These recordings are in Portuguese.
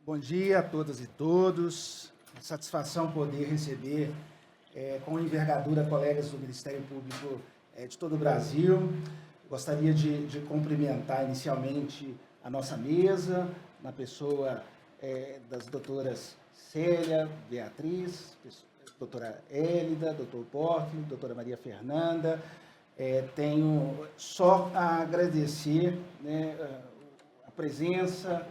Bom dia a todas e todos. É satisfação poder receber com envergadura colegas do Ministério Público de todo o Brasil. Gostaria de cumprimentar inicialmente a nossa mesa, na pessoa das doutoras Célia, Beatriz, doutora Hélida, doutor Porto, doutora Maria Fernanda. Tenho só a agradecer, né, a presença,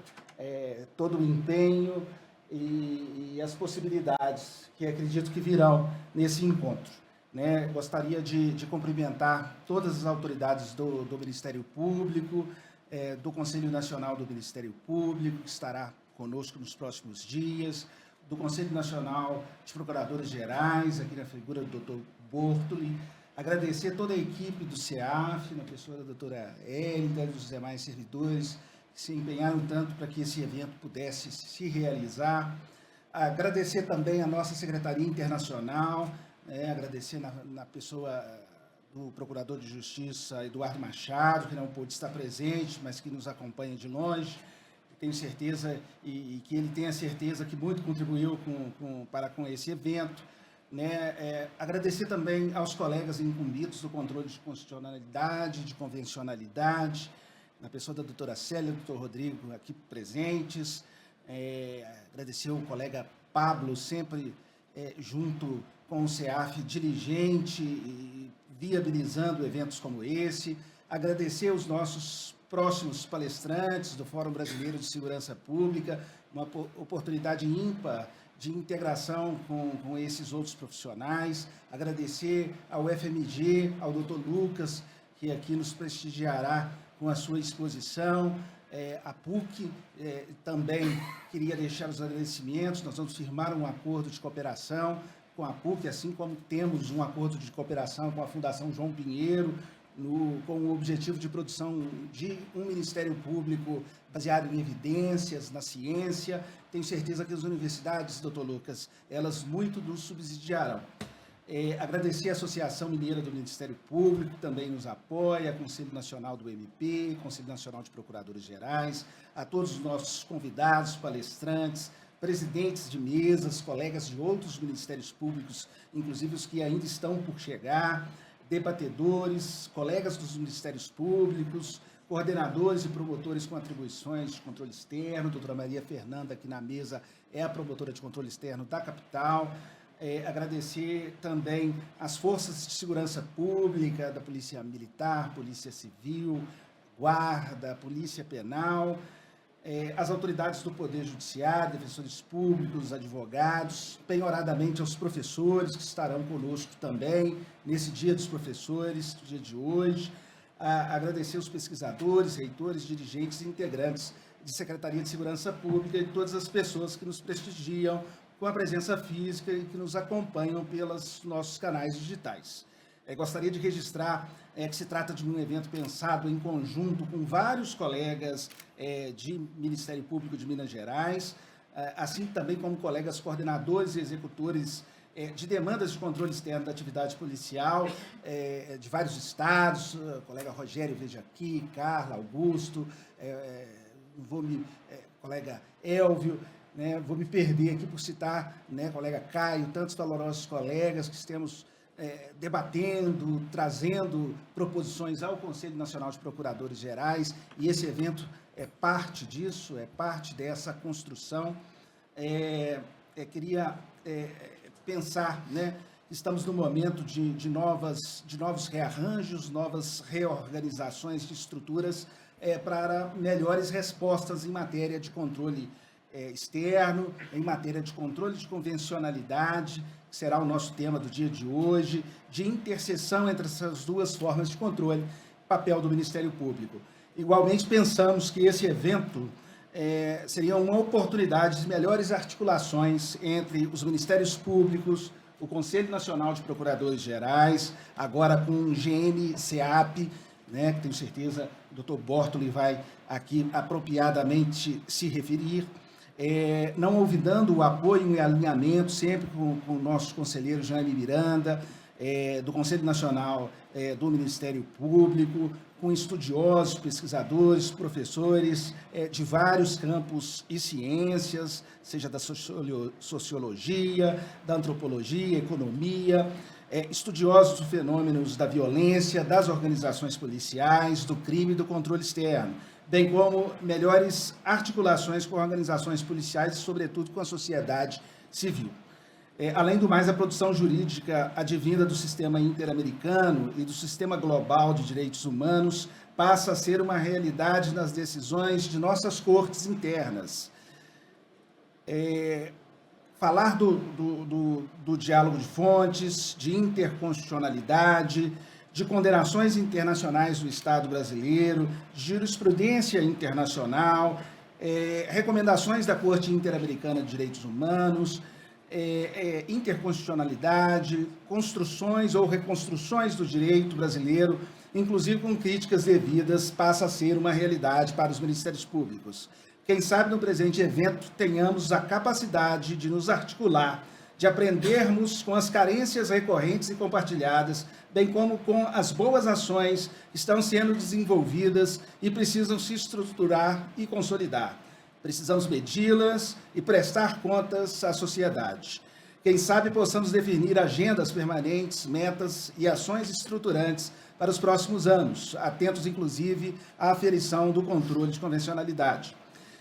todo o empenho e as possibilidades que acredito que virão nesse encontro. Né? Gostaria de cumprimentar todas as autoridades do Ministério Público, do Conselho Nacional do Ministério Público, que estará conosco nos próximos dias, do Conselho Nacional de Procuradores Gerais, aqui na figura do Dr. Bortoli, agradecer toda a equipe do CEAF, na pessoa da doutora Hélida e dos demais servidores, que se empenharam tanto para que esse evento pudesse se realizar. Agradecer também a nossa Secretaria Internacional, agradecer na pessoa do Procurador de Justiça, Eduardo Machado, que não pôde estar presente, mas que nos acompanha de longe. Tenho certeza, e que ele tenha certeza que muito contribuiu para com esse evento. Né? Agradecer também aos colegas incumbidos do controle de constitucionalidade, de convencionalidade, na pessoa da doutora Célia e do doutor Rodrigo aqui presentes. Agradecer ao colega Pablo, sempre junto com o CEAF, diligente e viabilizando eventos como esse. Agradecer os nossos próximos palestrantes do Fórum Brasileiro de Segurança Pública, uma oportunidade ímpar de integração com esses outros profissionais. Agradecer ao FMG, ao doutor Lucas, que aqui nos prestigiará com a sua exposição. A PUC também queria deixar os agradecimentos. Nós vamos firmar um acordo de cooperação com a PUC, assim como temos um acordo de cooperação com a Fundação João Pinheiro, com o objetivo de produção de um Ministério Público baseado em evidências, na ciência. Tenho certeza que as universidades, doutor Lucas, elas muito nos subsidiarão. Agradecer a Associação Mineira do Ministério Público, que também nos apoia, Conselho Nacional do MP, Conselho Nacional de Procuradores Gerais, a todos os nossos convidados, palestrantes, presidentes de mesas, colegas de outros ministérios públicos, inclusive os que ainda estão por chegar, debatedores, colegas dos ministérios públicos, coordenadores e promotores com atribuições de controle externo. Doutora Maria Fernanda, aqui na mesa, é a promotora de controle externo da capital. Agradecer também às forças de segurança pública, da Polícia Militar, Polícia Civil, Guarda, Polícia Penal, as autoridades do Poder Judiciário, defensores públicos, advogados, penhoradamente aos professores que estarão conosco também nesse Dia dos Professores, dia de hoje. Agradecer os pesquisadores, reitores, dirigentes e integrantes de Secretaria de Segurança Pública e todas as pessoas que nos prestigiam com a presença física e que nos acompanham pelos nossos canais digitais. Gostaria de registrar que se trata de um evento pensado em conjunto com vários colegas de Ministério Público de Minas Gerais, assim também como colegas coordenadores e executores de demandas de controle externo da atividade policial de vários estados, o colega Rogério, veja aqui, Carla, Augusto, colega Elvio, né, vou me perder aqui por citar, né, colega Caio, tantos valorosos colegas que estamos debatendo, trazendo proposições ao Conselho Nacional de Procuradores Gerais, e esse evento é parte disso, é parte dessa construção. Queria pensar, né, estamos no momento de novos rearranjos, novas reorganizações de estruturas para melhores respostas em matéria de controle externo, em matéria de controle de convencionalidade, que será o nosso tema do dia de hoje, de interseção entre essas duas formas de controle, papel do Ministério Público. Igualmente, pensamos que esse evento seria uma oportunidade de melhores articulações entre os Ministérios Públicos, o Conselho Nacional de Procuradores Gerais, agora com o GN-CEAP, né, que tenho certeza o doutor Bortoli vai aqui apropriadamente se referir, não olvidando o apoio e alinhamento sempre com o nosso conselheiro Jaime Miranda, do Conselho Nacional do Ministério Público, com estudiosos, pesquisadores, professores de vários campos e ciências, seja da sociologia, da antropologia, economia, estudiosos dos fenômenos da violência, das organizações policiais, do crime e do controle externo, bem como melhores articulações com organizações policiais e, sobretudo, com a sociedade civil. Além do mais, a produção jurídica advinda do sistema interamericano e do sistema global de direitos humanos passa a ser uma realidade nas decisões de nossas cortes internas. Falar do diálogo de fontes, de interconstitucionalidade, de condenações internacionais do Estado brasileiro, de jurisprudência internacional, recomendações da Corte Interamericana de Direitos Humanos, interconstitucionalidade, construções ou reconstruções do direito brasileiro, inclusive com críticas devidas, passa a ser uma realidade para os ministérios públicos. Quem sabe no presente evento tenhamos a capacidade de nos articular, de aprendermos com as carências recorrentes e compartilhadas, bem como com as boas ações que estão sendo desenvolvidas e precisam se estruturar e consolidar. Precisamos medi-las e prestar contas à sociedade. Quem sabe possamos definir agendas permanentes, metas e ações estruturantes para os próximos anos, atentos inclusive à aferição do controle de convencionalidade.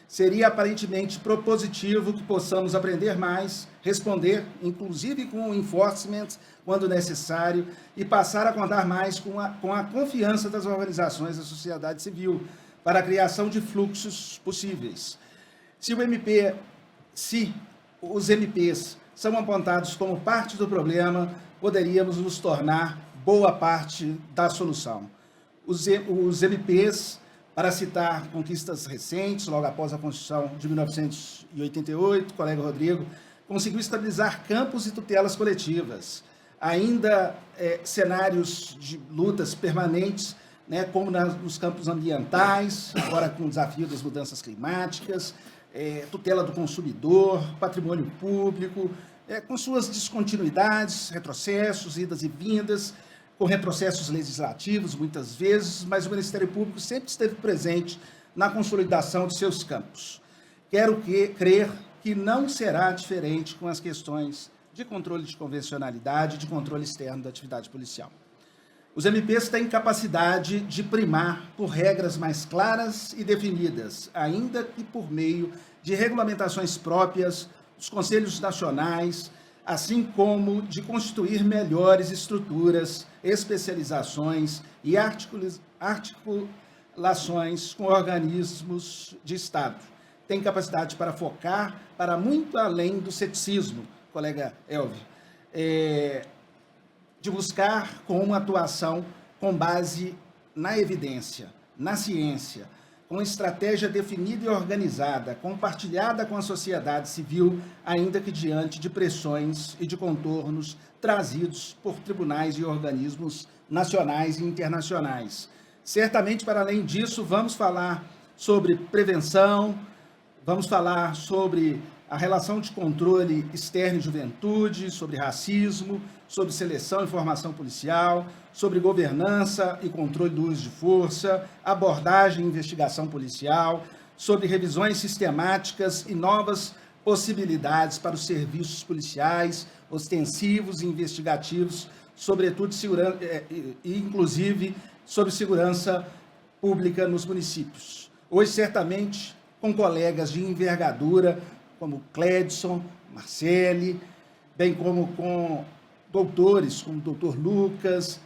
Seria aparentemente propositivo que possamos aprender mais, responder, inclusive com o enforcement, quando necessário, e passar a contar mais com a confiança das organizações da sociedade civil para a criação de fluxos possíveis. Se os MPs são apontados como parte do problema, poderíamos nos tornar boa parte da solução. Os MPs, para citar conquistas recentes, logo após a Constituição de 1988, o colega Rodrigo, conseguiu estabilizar campos e tutelas coletivas. Ainda cenários de lutas permanentes, como nos campos ambientais, agora com o desafio das mudanças climáticas, tutela do consumidor, patrimônio público, com suas descontinuidades, retrocessos, idas e vindas, com retrocessos legislativos, muitas vezes, mas o Ministério Público sempre esteve presente na consolidação de seus campos. Quero crer que não será diferente com as questões de controle de convencionalidade e de controle externo da atividade policial. Os MPs têm capacidade de primar por regras mais claras e definidas, ainda que por meio de regulamentações próprias dos conselhos nacionais, assim como de constituir melhores estruturas, especializações e articulações com organismos de Estado. Tem capacidade para focar para muito além do ceticismo, colega Elvio, de buscar com uma atuação com base na evidência, na ciência, com estratégia definida e organizada, compartilhada com a sociedade civil, ainda que diante de pressões e de contornos trazidos por tribunais e organismos nacionais e internacionais. Certamente, para além disso, vamos falar sobre prevenção, vamos falar sobre a relação de controle externo e juventude, sobre racismo, sobre seleção e formação policial, sobre governança e controle do uso de força, abordagem e investigação policial, sobre revisões sistemáticas e novas possibilidades para os serviços policiais, ostensivos e investigativos, sobretudo e inclusive sobre segurança pública nos municípios. Hoje, certamente, com colegas de envergadura, como Cledson, Marcele, bem como com doutores, como o doutor Lucas,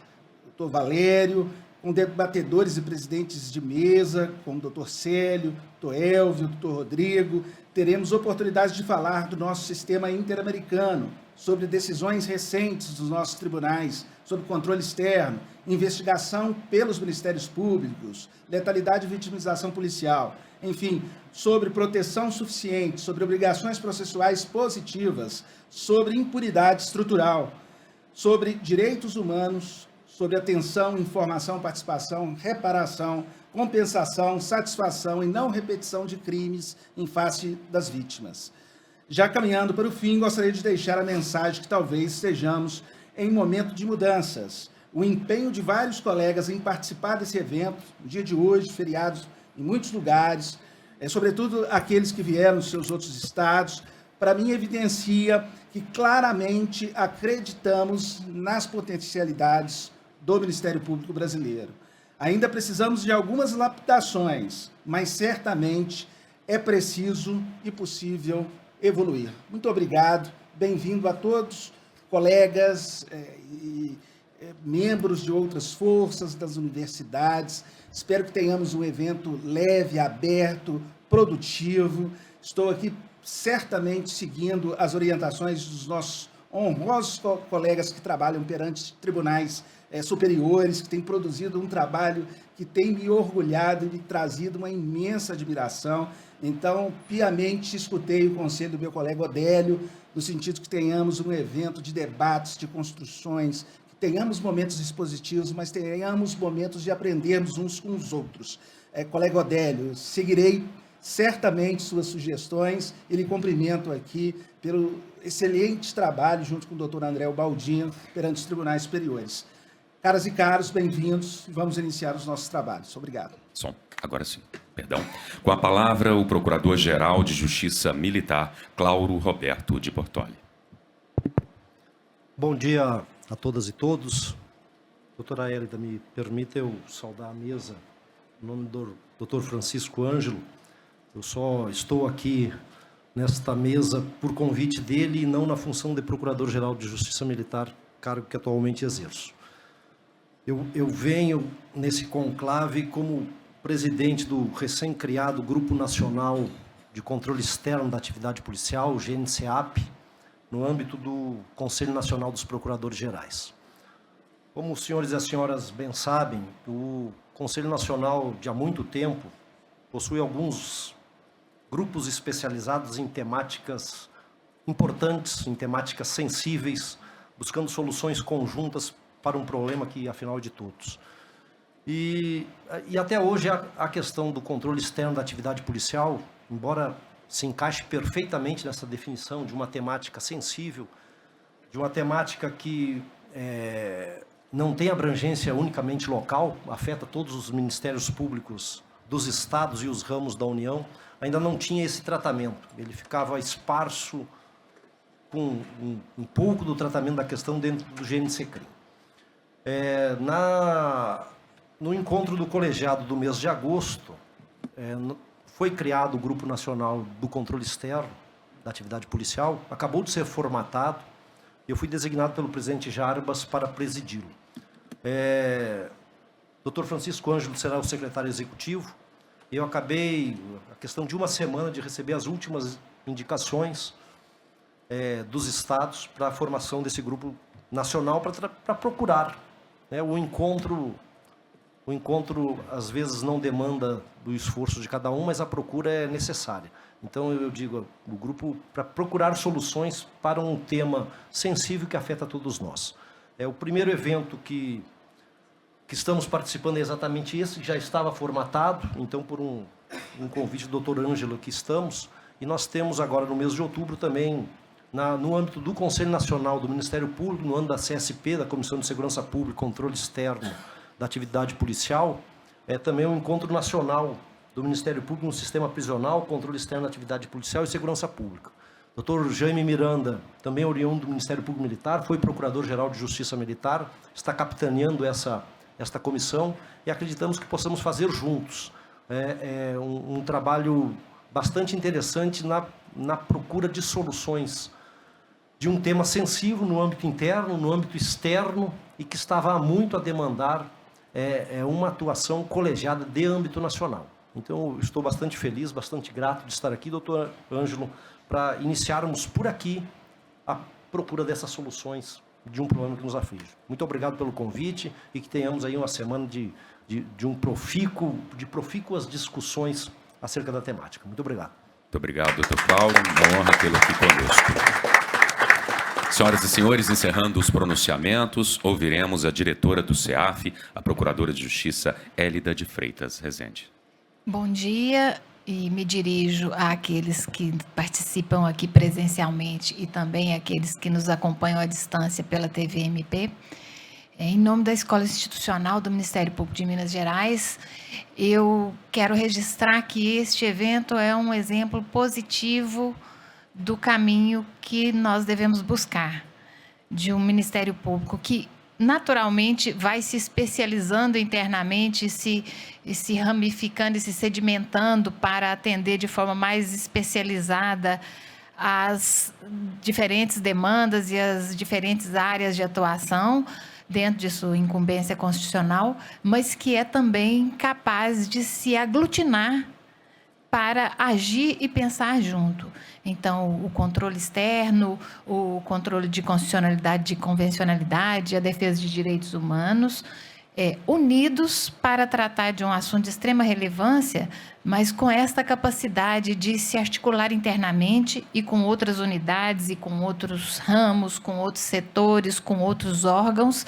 doutor Valério, com debatedores e presidentes de mesa, como o doutor Célio, doutor Elvio, doutor Rodrigo, teremos oportunidade de falar do nosso sistema interamericano, sobre decisões recentes dos nossos tribunais, sobre controle externo, investigação pelos ministérios públicos, letalidade e vitimização policial, enfim, sobre proteção suficiente, sobre obrigações processuais positivas, sobre impunidade estrutural, sobre direitos humanos, sobre atenção, informação, participação, reparação, compensação, satisfação e não repetição de crimes em face das vítimas. Já caminhando para o fim, gostaria de deixar a mensagem que talvez estejamos em momento de mudanças. O empenho de vários colegas em participar desse evento, no dia de hoje, feriados em muitos lugares, sobretudo aqueles que vieram dos seus outros estados, para mim evidencia que claramente acreditamos nas potencialidades do Ministério Público Brasileiro. Ainda precisamos de algumas lapidações, mas certamente é preciso e possível evoluir. Muito obrigado, bem-vindo a todos, colegas e membros de outras forças das universidades. Espero que tenhamos um evento leve, aberto, produtivo. Estou aqui certamente seguindo as orientações dos nossos honrosos colegas que trabalham perante tribunais superiores, que têm produzido um trabalho que tem me orgulhado e me trazido uma imensa admiração. Então, piamente escutei o conselho do meu colega Odélio, no sentido que tenhamos um evento de debates, de construções, que tenhamos momentos expositivos, mas tenhamos momentos de aprendermos uns com os outros. Colega Odélio, seguirei certamente suas sugestões e lhe cumprimento aqui pelo excelente trabalho junto com o doutor André Baldino perante os tribunais superiores. Caras e caros, bem-vindos e vamos iniciar os nossos trabalhos. Obrigado. Som, agora sim, perdão. Com a palavra, o Procurador-Geral de Justiça Militar, Clauro Roberto de Bortoli. Bom dia a todas e todos. Doutora Hélida, me permita eu saudar a mesa em nome do doutor Francisco Ângelo. Eu só estou aqui nesta mesa por convite dele e não na função de Procurador-Geral de Justiça Militar, cargo que atualmente exerço. Eu venho nesse conclave como presidente do recém-criado Grupo Nacional de Controle Externo da Atividade Policial, o GNCAP, no âmbito do Conselho Nacional dos Procuradores Gerais. Como os senhores e as senhoras bem sabem, o Conselho Nacional, de há muito tempo, possui alguns grupos especializados em temáticas importantes, em temáticas sensíveis, buscando soluções conjuntas para um problema que, afinal de todos. E até hoje a questão do controle externo da atividade policial, embora se encaixe perfeitamente nessa definição de uma temática sensível, de uma temática que não tem abrangência unicamente local, afeta todos os ministérios públicos dos estados e os ramos da União, ainda não tinha esse tratamento. Ele ficava esparso com um pouco do tratamento da questão dentro do GNCCRIM. No encontro do colegiado do mês de agosto, foi criado o Grupo Nacional do Controle Externo da Atividade Policial, acabou de ser formatado, e eu fui designado pelo presidente Jarbas para presidi-lo. Dr. Francisco Ângelo será o secretário executivo. Eu acabei, a questão de uma semana, de receber as últimas indicações dos estados para a formação desse grupo nacional para procurar. O encontro, às vezes, não demanda do esforço de cada um, mas a procura é necessária. Então, eu digo, o grupo para procurar soluções para um tema sensível que afeta todos nós. O primeiro evento que estamos participando é exatamente esse, que já estava formatado, então, por um convite do doutor Ângelo, que estamos, e nós temos agora, no mês de outubro, também, no âmbito do Conselho Nacional do Ministério Público, no âmbito da CSP, da Comissão de Segurança Pública e Controle Externo da Atividade Policial, também um encontro nacional do Ministério Público no sistema prisional, controle externo da atividade policial e segurança pública. Dr. Jaime Miranda, também oriundo do Ministério Público Militar, foi Procurador-Geral de Justiça Militar, está capitaneando esta comissão e acreditamos que possamos fazer juntos um trabalho bastante interessante na procura de soluções de um tema sensível no âmbito interno, no âmbito externo e que estava muito a demandar uma atuação colegiada de âmbito nacional. Então, eu estou bastante feliz, bastante grato de estar aqui, doutor Ângelo, para iniciarmos por aqui a procura dessas soluções de um problema que nos aflige. Muito obrigado pelo convite e que tenhamos aí uma semana de profícuas discussões acerca da temática. Muito obrigado. Muito obrigado, doutor Clauro. Uma honra tê-lo aqui conosco. Senhoras e senhores, encerrando os pronunciamentos, ouviremos a diretora do CEAF, a Procuradora de Justiça, Hélida de Freitas Rezende. Bom dia. e me dirijo àqueles que participam aqui presencialmente e também àqueles que nos acompanham à distância pela TVMP. Em nome da Escola Institucional do Ministério Público de Minas Gerais, eu quero registrar que este evento é um exemplo positivo do caminho que nós devemos buscar, de um Ministério Público que naturalmente vai se especializando internamente, se ramificando e se sedimentando para atender de forma mais especializada as diferentes demandas e as diferentes áreas de atuação dentro de sua incumbência constitucional, mas que é também capaz de se aglutinar para agir e pensar junto. Então, o controle externo, o controle de constitucionalidade, de convencionalidade, a defesa de direitos humanos, unidos para tratar de um assunto de extrema relevância, mas com esta capacidade de se articular internamente e com outras unidades e com outros ramos, com outros setores, com outros órgãos,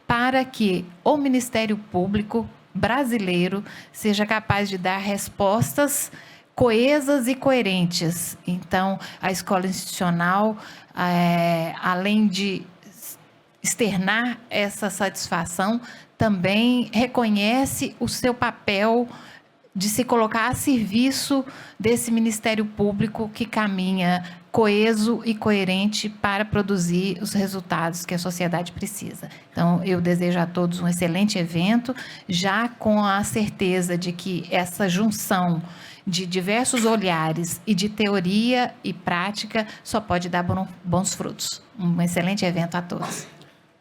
para que o Ministério Público brasileiro seja capaz de dar respostas coesas e coerentes. Então, a escola institucional, além de externar essa satisfação, também reconhece o seu papel de se colocar a serviço desse Ministério Público que caminha coeso e coerente para produzir os resultados que a sociedade precisa. Então, eu desejo a todos um excelente evento, já com a certeza de que essa junção de diversos olhares e de teoria e prática só pode dar bons frutos. Um excelente evento a todos.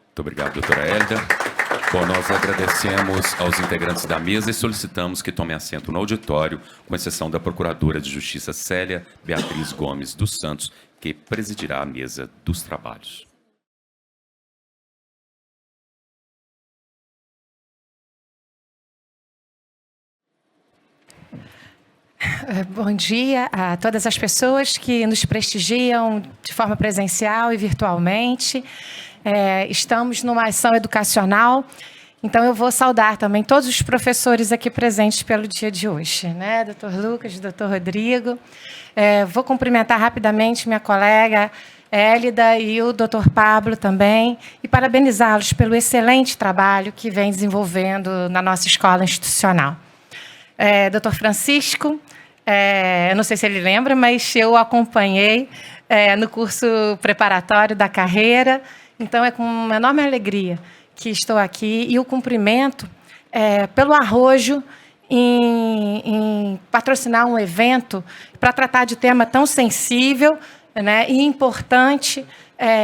Muito obrigado, doutora Hélida. Bom, nós agradecemos aos integrantes da mesa e solicitamos que tomem assento no auditório, com exceção da Procuradora de Justiça Célia Beatriz Gomes dos Santos, que presidirá a mesa dos trabalhos. Bom dia a todas as pessoas que nos prestigiam de forma presencial e virtualmente. Estamos numa ação educacional, então eu vou saudar também todos os professores aqui presentes pelo dia de hoje, né? Doutor Lucas, doutor Rodrigo. Vou cumprimentar rapidamente minha colega Hélida e o doutor Pablo também, e parabenizá-los pelo excelente trabalho que vem desenvolvendo na nossa escola institucional. Doutor Francisco, eu não sei se ele lembra, mas eu acompanhei no curso preparatório da carreira, então é com uma enorme alegria que estou aqui, e o cumprimento pelo arrojo em patrocinar um evento para tratar de tema tão sensível, né, e importante,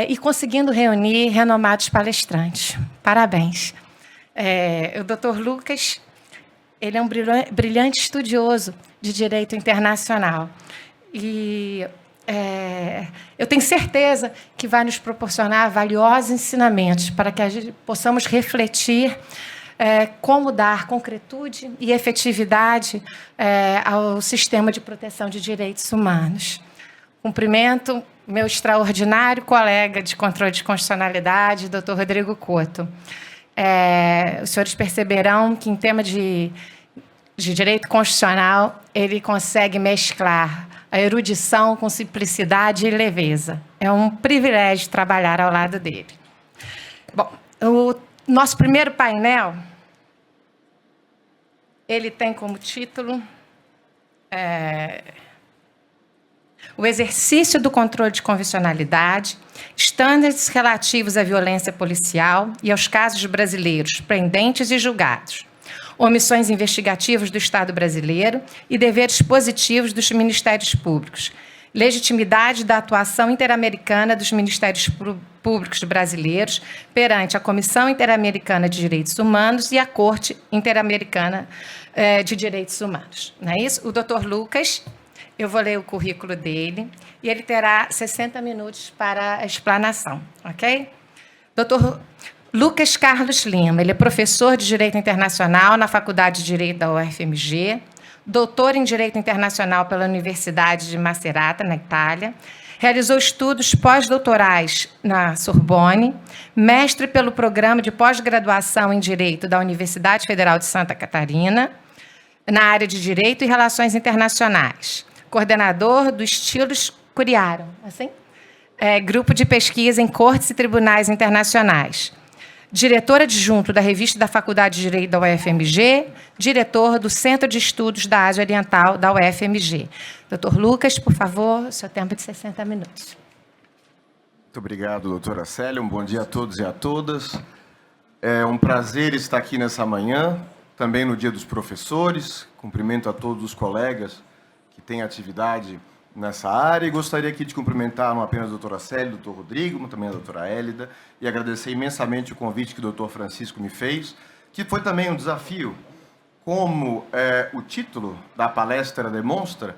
e conseguindo reunir renomados palestrantes. Parabéns. O doutor Lucas, ele é um brilhante estudioso de direito internacional. E eu tenho certeza que vai nos proporcionar valiosos ensinamentos para que a gente possamos refletir como dar concretude e efetividade ao sistema de proteção de direitos humanos. Cumprimento meu extraordinário colega de controle de constitucionalidade, doutor Rodrigo Couto. Os senhores perceberão que, em tema de direito constitucional, ele consegue mesclar a erudição com simplicidade e leveza. É um privilégio trabalhar ao lado dele. Bom, o nosso primeiro painel, ele tem como título o exercício do controle de convencionalidade, estándares relativos à violência policial e aos casos brasileiros pendentes e julgados, omissões investigativas do Estado brasileiro e deveres positivos dos ministérios públicos, legitimidade da atuação interamericana dos ministérios públicos brasileiros perante a Comissão Interamericana de Direitos Humanos e a Corte Interamericana de Direitos Humanos. Não é isso? O doutor Lucas, eu vou ler o currículo dele, e ele terá 60 minutos para a explanação, ok? Doutor Lucas Carlos Lima, ele é professor de Direito Internacional na Faculdade de Direito da UFMG, doutor em Direito Internacional pela Universidade de Macerata, na Itália, realizou estudos pós-doutorais na Sorbonne, mestre pelo Programa de Pós-Graduação em Direito da Universidade Federal de Santa Catarina, na área de Direito e Relações Internacionais. Coordenador do Estilos Curiarum, assim? Grupo de Pesquisa em Cortes e Tribunais Internacionais. Diretor adjunto da Revista da Faculdade de Direito da UFMG, diretor do Centro de Estudos da Ásia Oriental da UFMG. Dr. Lucas, por favor, seu tempo de 60 minutos. Muito obrigado, doutora Célia. Um bom dia a todos e a todas. É um prazer estar aqui nessa manhã, também no Dia dos Professores. Cumprimento a todos os colegas que têm atividade nessa área e gostaria aqui de cumprimentar não apenas a doutora Célia, o doutor Rodrigo, mas também a doutora Hélida, e agradecer imensamente o convite que o doutor Francisco me fez, que foi também um desafio. Como o título da palestra demonstra,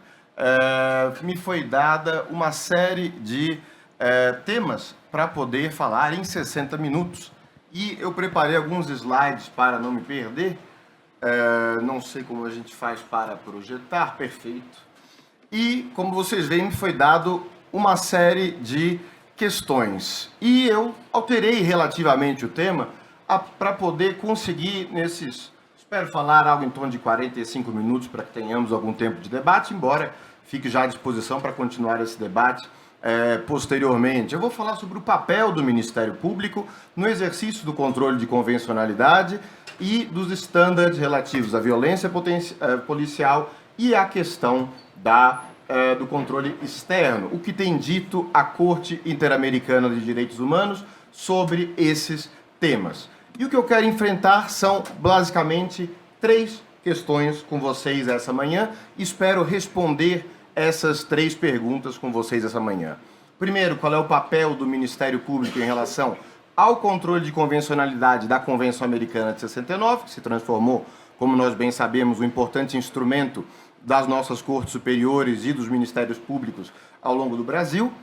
me foi dada uma série de temas para poder falar em 60 minutos. E eu preparei alguns slides para não me perder. Não sei como a gente faz para projetar, perfeito. E, como vocês veem, me foi dado uma série de questões. E eu alterei relativamente o tema para poder conseguir, espero falar algo em torno de 45 minutos para que tenhamos algum tempo de debate, embora fique já à disposição para continuar esse debate posteriormente. Eu vou falar sobre o papel do Ministério Público no exercício do controle de convencionalidade e dos estándares relativos à violência policial e à questão do controle externo, o que tem dito a Corte Interamericana de Direitos Humanos sobre esses temas. E o que eu quero enfrentar são, basicamente, 3 questões com vocês essa manhã. Espero responder essas 3 perguntas com vocês essa manhã. Primeiro, qual é o papel do Ministério Público em relação ao controle de convencionalidade da Convenção Americana de 69, que se transformou, como nós bem sabemos, um importante instrumento das nossas cortes superiores e dos ministérios públicos ao longo do Brasil.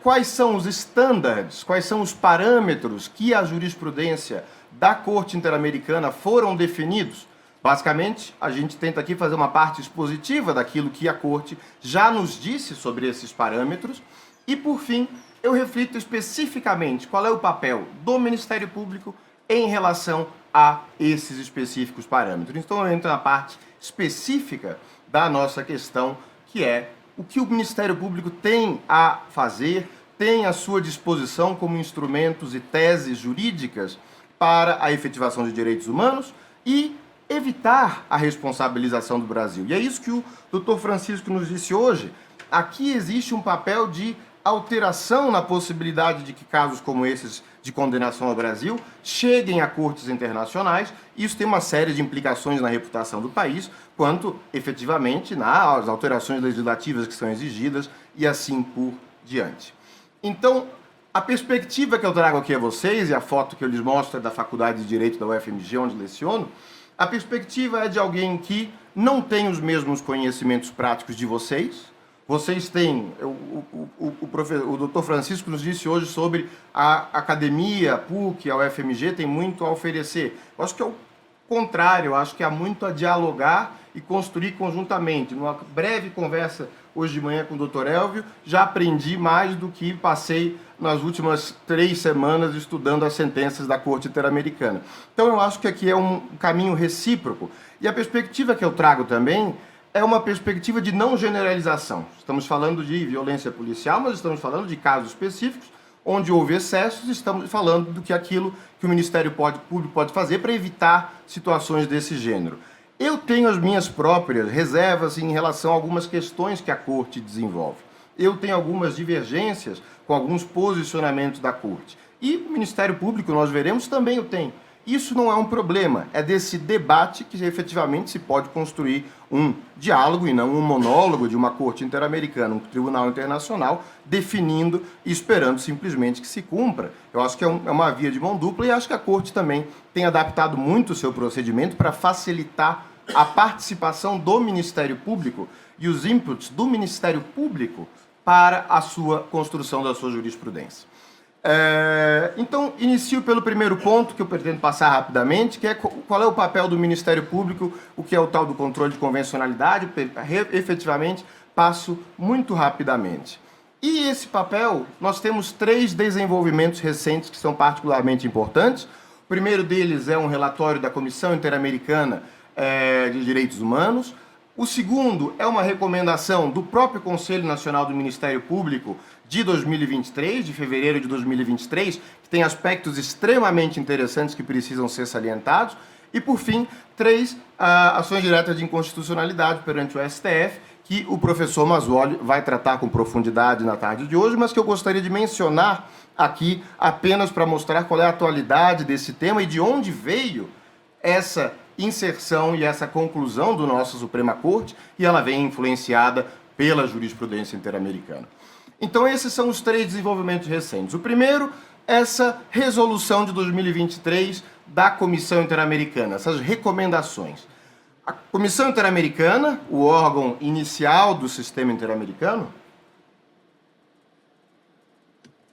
Quais são os estándares, quais são os parâmetros que a jurisprudência da Corte Interamericana foram definidos? Basicamente, a gente tenta aqui fazer uma parte expositiva daquilo que a Corte já nos disse sobre esses parâmetros. E, por fim, eu reflito especificamente qual é o papel do Ministério Público em relação a esses específicos parâmetros. Então, eu entro na parte específica da nossa questão, que é o que o Ministério Público tem a fazer, tem à sua disposição como instrumentos e teses jurídicas para a efetivação de direitos humanos e evitar a responsabilização do Brasil. E é isso que o doutor Francisco nos disse hoje. Aqui existe um papel de alteração na possibilidade de que casos como esses de condenação ao Brasil cheguem a cortes internacionais. Isso tem uma série de implicações na reputação do país, quanto efetivamente nas alterações legislativas que são exigidas e assim por diante. Então, a perspectiva que eu trago aqui a vocês, e a foto que eu lhes mostro é da Faculdade de Direito da UFMG, onde leciono, a perspectiva é de alguém que não tem os mesmos conhecimentos práticos de vocês. Vocês têm, o doutor Francisco nos disse hoje sobre a academia, a PUC, a UFMG, tem muito a oferecer. Eu acho que é o contrário, eu acho que há muito a dialogar e construir conjuntamente. Numa breve conversa hoje de manhã com o doutor Elvio, já aprendi mais do que passei nas últimas 3 semanas estudando as sentenças da Corte Interamericana. Então eu acho que aqui é um caminho recíproco. E a perspectiva que eu trago também é uma perspectiva de não generalização. Estamos falando de violência policial, mas estamos falando de casos específicos, onde houve excessos, estamos falando do que aquilo que o Ministério Público pode fazer para evitar situações desse gênero. Eu tenho as minhas próprias reservas em relação a algumas questões que a Corte desenvolve. Eu tenho algumas divergências com alguns posicionamentos da Corte. E o Ministério Público, nós veremos, também o tem. Isso não é um problema, é desse debate que efetivamente se pode construir um diálogo e não um monólogo de uma Corte Interamericana, um tribunal internacional, definindo e esperando simplesmente que se cumpra. Eu acho que é uma via de mão dupla e acho que a Corte também tem adaptado muito o seu procedimento para facilitar a participação do Ministério Público e os inputs do Ministério Público para a sua construção da sua jurisprudência. Então, inicio pelo primeiro ponto, que eu pretendo passar rapidamente, que é qual é o papel do Ministério Público, o que é o tal do controle de convencionalidade. Efetivamente, passo muito rapidamente. E esse papel, nós temos 3 desenvolvimentos recentes que são particularmente importantes. O primeiro deles é um relatório da Comissão Interamericana de Direitos Humanos. O segundo é uma recomendação do próprio Conselho Nacional do Ministério Público de 2023, de fevereiro de 2023, que tem aspectos extremamente interessantes que precisam ser salientados. E, por fim, 3 ações diretas de inconstitucionalidade perante o STF, que o professor Mazzoli vai tratar com profundidade na tarde de hoje, mas que eu gostaria de mencionar aqui apenas para mostrar qual é a atualidade desse tema e de onde veio essa inserção e essa conclusão do nosso Suprema Corte, e ela vem influenciada pela jurisprudência interamericana. Então, esses são os 3 desenvolvimentos recentes. O primeiro, essa resolução de 2023 da Comissão Interamericana, essas recomendações. A Comissão Interamericana, o órgão inicial do sistema interamericano,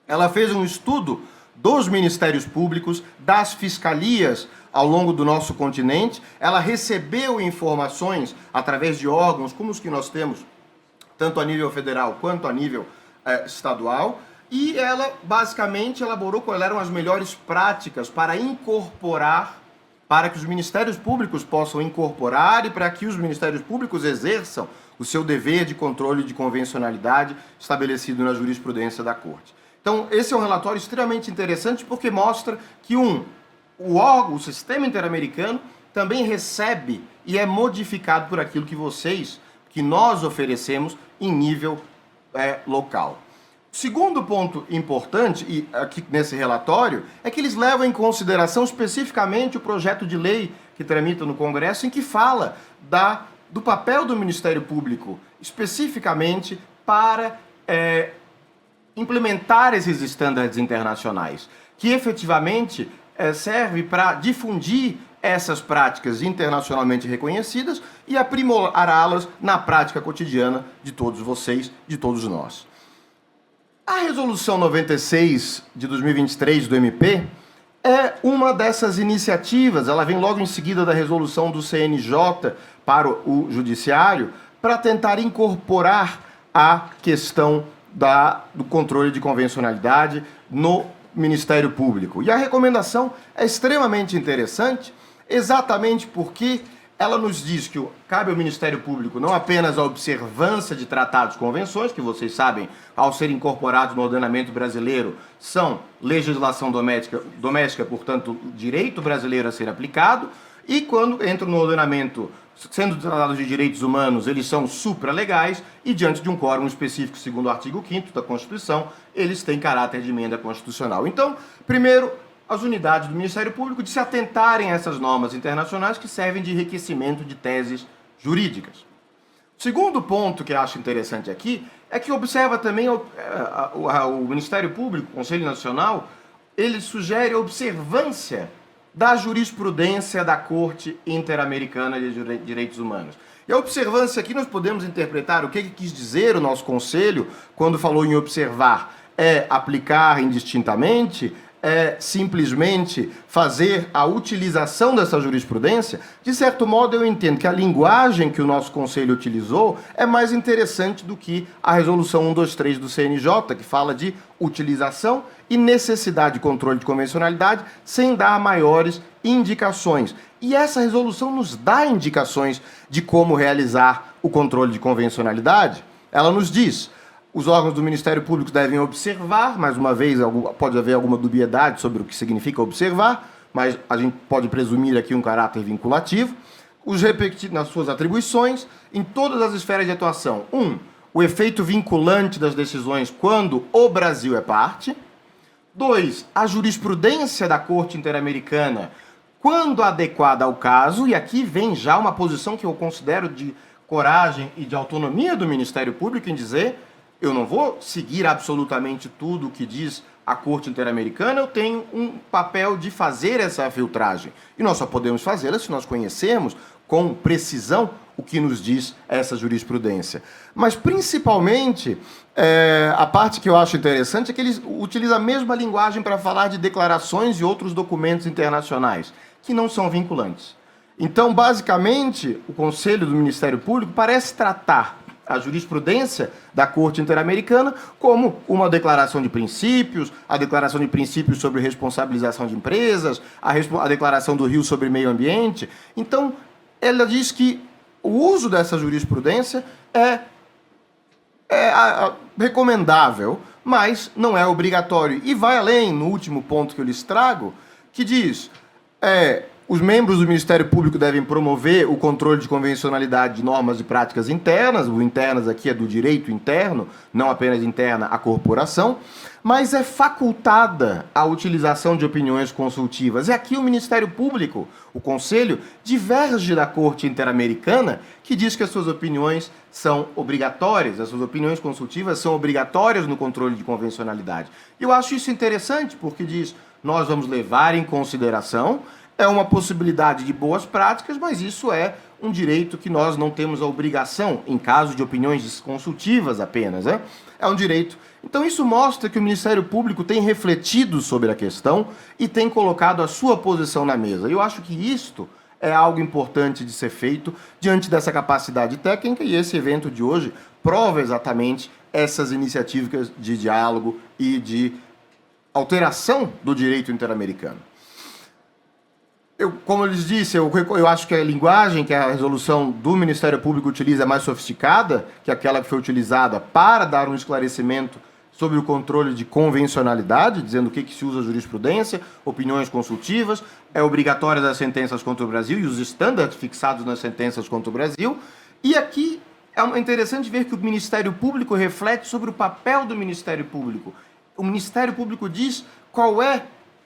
ela fez um estudo dos ministérios públicos, das fiscalias ao longo do nosso continente. Ela recebeu informações através de órgãos como os que nós temos, tanto a nível federal quanto a nível estadual, e ela basicamente elaborou quais eram as melhores práticas para incorporar, para que os ministérios públicos possam incorporar e para que os ministérios públicos exerçam o seu dever de controle de convencionalidade estabelecido na jurisprudência da Corte. Então, esse é um relatório extremamente interessante porque mostra que o órgão, o sistema interamericano, também recebe e é modificado por aquilo que nós oferecemos em nível local. Segundo ponto importante, e aqui nesse relatório, é que eles levam em consideração especificamente o projeto de lei que tramita no Congresso, em que fala do papel do Ministério Público, especificamente para implementar esses estándares internacionais, que efetivamente serve para difundir essas práticas internacionalmente reconhecidas e aprimorá-las na prática cotidiana de todos vocês, de todos nós. A Resolução 96 de 2023 do MP é uma dessas iniciativas, ela vem logo em seguida da resolução do CNJ para o Judiciário, para tentar incorporar a questão do controle de convencionalidade no Ministério Público. E a recomendação é extremamente interessante, exatamente porque ela nos diz que cabe ao Ministério Público não apenas a observância de tratados e convenções, que vocês sabem, ao serem incorporados no ordenamento brasileiro, são legislação doméstica, portanto, direito brasileiro a ser aplicado, e quando entram no ordenamento, sendo tratados de direitos humanos, eles são supralegais, e diante de um quórum específico, segundo o artigo 5º da Constituição, eles têm caráter de emenda constitucional. Então, primeiro, as unidades do Ministério Público de se atentarem a essas normas internacionais que servem de enriquecimento de teses jurídicas. O segundo ponto que eu acho interessante aqui é que observa também o Ministério Público, o Conselho Nacional, ele sugere a observância da jurisprudência da Corte Interamericana de Direitos Humanos. E a observância aqui nós podemos interpretar o que quis dizer o nosso Conselho quando falou em observar. É aplicar indistintamente? É simplesmente fazer a utilização dessa jurisprudência? De certo modo, eu entendo que a linguagem que o nosso Conselho utilizou é mais interessante do que a Resolução 123 do CNJ, que fala de utilização e necessidade de controle de convencionalidade sem dar maiores indicações. E essa resolução nos dá indicações de como realizar o controle de convencionalidade. Ela nos diz: os órgãos do Ministério Público devem observar, mais uma vez, pode haver alguma dubiedade sobre o que significa observar, mas a gente pode presumir aqui um caráter vinculativo, nas suas atribuições, em todas as esferas de atuação. O efeito vinculante das decisões quando o Brasil é parte. 2, a jurisprudência da Corte Interamericana quando adequada ao caso, e aqui vem já uma posição que eu considero de coragem e de autonomia do Ministério Público em dizer: eu não vou seguir absolutamente tudo o que diz a Corte Interamericana, eu tenho um papel de fazer essa filtragem. E nós só podemos fazê-la se nós conhecermos com precisão o que nos diz essa jurisprudência. Mas, principalmente, a parte que eu acho interessante é que eles utilizam a mesma linguagem para falar de declarações e outros documentos internacionais, que não são vinculantes. Então, basicamente, o Conselho do Ministério Público parece tratar a jurisprudência da Corte Interamericana como uma declaração de princípios, a declaração de princípios sobre responsabilização de empresas, a declaração do Rio sobre meio ambiente. Então, ela diz que o uso dessa jurisprudência é recomendável, mas não é obrigatório. E vai além, no último ponto que eu lhes trago, que diz: os membros do Ministério Público devem promover o controle de convencionalidade de normas e práticas internas. O internas aqui é do direito interno, não apenas interna à corporação, mas é facultada a utilização de opiniões consultivas. E aqui o Ministério Público, o Conselho, diverge da Corte Interamericana, que diz que as suas opiniões são obrigatórias, as suas opiniões consultivas são obrigatórias no controle de convencionalidade. Eu acho isso interessante, porque diz: nós vamos levar em consideração, é uma possibilidade de boas práticas, mas isso é um direito que nós não temos a obrigação, em caso de opiniões consultivas apenas, né? É um direito. Então isso mostra que o Ministério Público tem refletido sobre a questão e tem colocado a sua posição na mesa. Eu acho que isto é algo importante de ser feito diante dessa capacidade técnica, e esse evento de hoje prova exatamente essas iniciativas de diálogo e de alteração do direito interamericano. Como eu lhes disse, eu acho que a linguagem que a resolução do Ministério Público utiliza é mais sofisticada que aquela que foi utilizada para dar um esclarecimento sobre o controle de convencionalidade, dizendo o que se usa a jurisprudência, opiniões consultivas, é obrigatórias as sentenças contra o Brasil e os estándares fixados nas sentenças contra o Brasil. E aqui é interessante ver que o Ministério Público reflete sobre o papel do Ministério Público. O Ministério Público diz qual é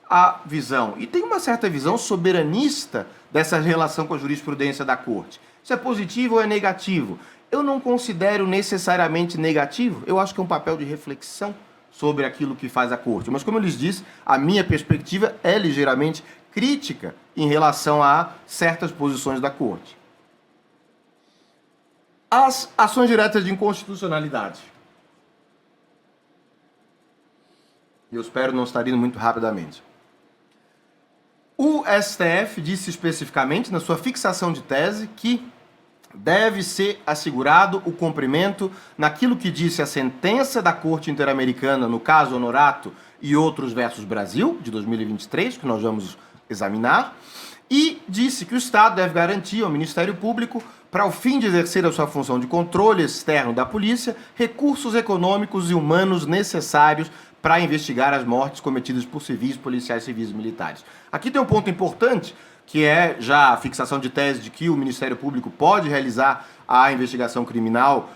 a visão. E tem uma certa visão soberanista dessa relação com a jurisprudência da Corte. Isso é positivo ou é negativo? Eu não considero necessariamente negativo. Eu acho que é um papel de reflexão sobre aquilo que faz a Corte. Mas, como eu lhes disse, a minha perspectiva é ligeiramente crítica em relação a certas posições da Corte. As ações diretas de inconstitucionalidade. Eu espero não estar indo muito rapidamente. O STF disse especificamente, na sua fixação de tese, que deve ser assegurado o cumprimento naquilo que disse a sentença da Corte Interamericana, no caso Honorato e outros versus Brasil, de 2023, que nós vamos examinar, e disse que o Estado deve garantir ao Ministério Público, para o fim de exercer a sua função de controle externo da polícia, recursos econômicos e humanos necessários para investigar as mortes cometidas por civis, policiais civis e militares. Aqui tem um ponto importante, que é já a fixação de tese de que o Ministério Público pode realizar a investigação criminal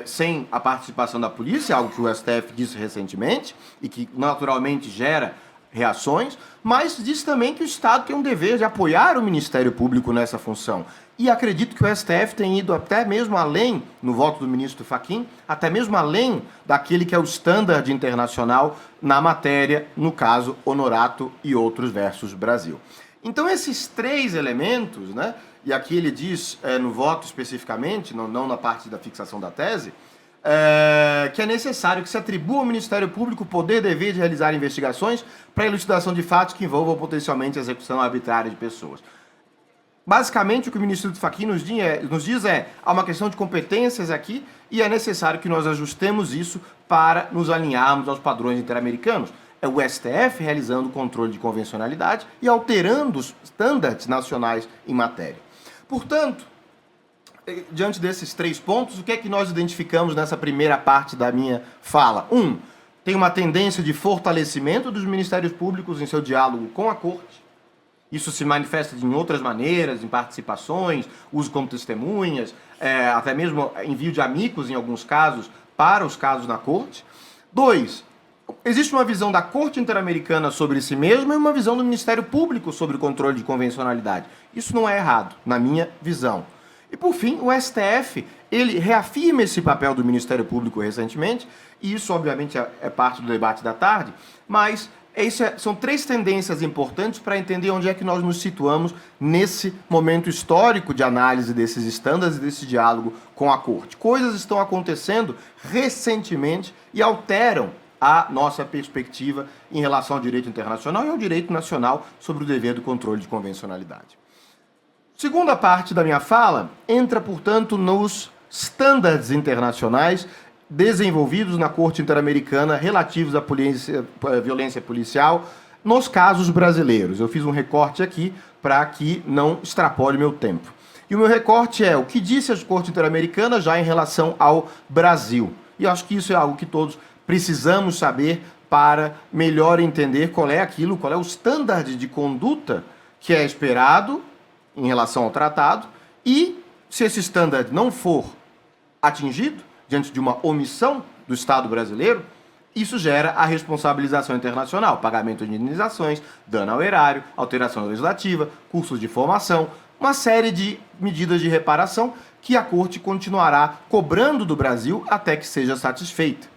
sem a participação da polícia, algo que o STF disse recentemente e que naturalmente gera reações, mas diz também que o Estado tem um dever de apoiar o Ministério Público nessa função. E acredito que o STF tem ido até mesmo além, no voto do ministro Fachin, até mesmo além daquele que é o standard internacional na matéria, no caso Honorato e outros versus Brasil. Então esses três elementos, né, e aqui ele diz no voto especificamente, não na parte da fixação da tese, que é necessário que se atribua ao Ministério Público o poder e dever de realizar investigações para a elucidação de fatos que envolvam potencialmente a execução arbitrária de pessoas. Basicamente, o que o ministro Fachin nos diz há uma questão de competências aqui e é necessário que nós ajustemos isso para nos alinharmos aos padrões interamericanos. É o STF realizando o controle de convencionalidade e alterando os estándares nacionais em matéria. Portanto, diante desses três pontos, o que é que nós identificamos nessa primeira parte da minha fala? Tem uma tendência de fortalecimento dos ministérios públicos em seu diálogo com a Corte. Isso se manifesta em outras maneiras, em participações, uso como testemunhas, até mesmo envio de amigos, em alguns casos, para os casos na Corte. 2, existe uma visão da Corte Interamericana sobre si mesma e uma visão do Ministério Público sobre o controle de convencionalidade. Isso não é errado, na minha visão. E, por fim, o STF, ele reafirma esse papel do Ministério Público recentemente, e isso, obviamente, é parte do debate da tarde, mas são três tendências importantes para entender onde é que nós nos situamos nesse momento histórico de análise desses estándares e desse diálogo com a Corte. Coisas estão acontecendo recentemente e alteram a nossa perspectiva em relação ao direito internacional e ao direito nacional sobre o dever do controle de convencionalidade. Segunda parte da minha fala entra, portanto, nos estándares internacionais desenvolvidos na Corte Interamericana relativos à violência policial nos casos brasileiros. Eu fiz um recorte aqui para que não extrapole meu tempo. E o meu recorte é o que disse a Corte Interamericana já em relação ao Brasil. E acho que isso é algo que todos precisamos saber para melhor entender qual é o standard de conduta que é esperado em relação ao tratado e, se esse standard não for atingido, diante de uma omissão do Estado brasileiro, isso gera a responsabilização internacional, pagamento de indenizações, dano ao erário, alteração legislativa, cursos de formação, uma série de medidas de reparação que a Corte continuará cobrando do Brasil até que seja satisfeita.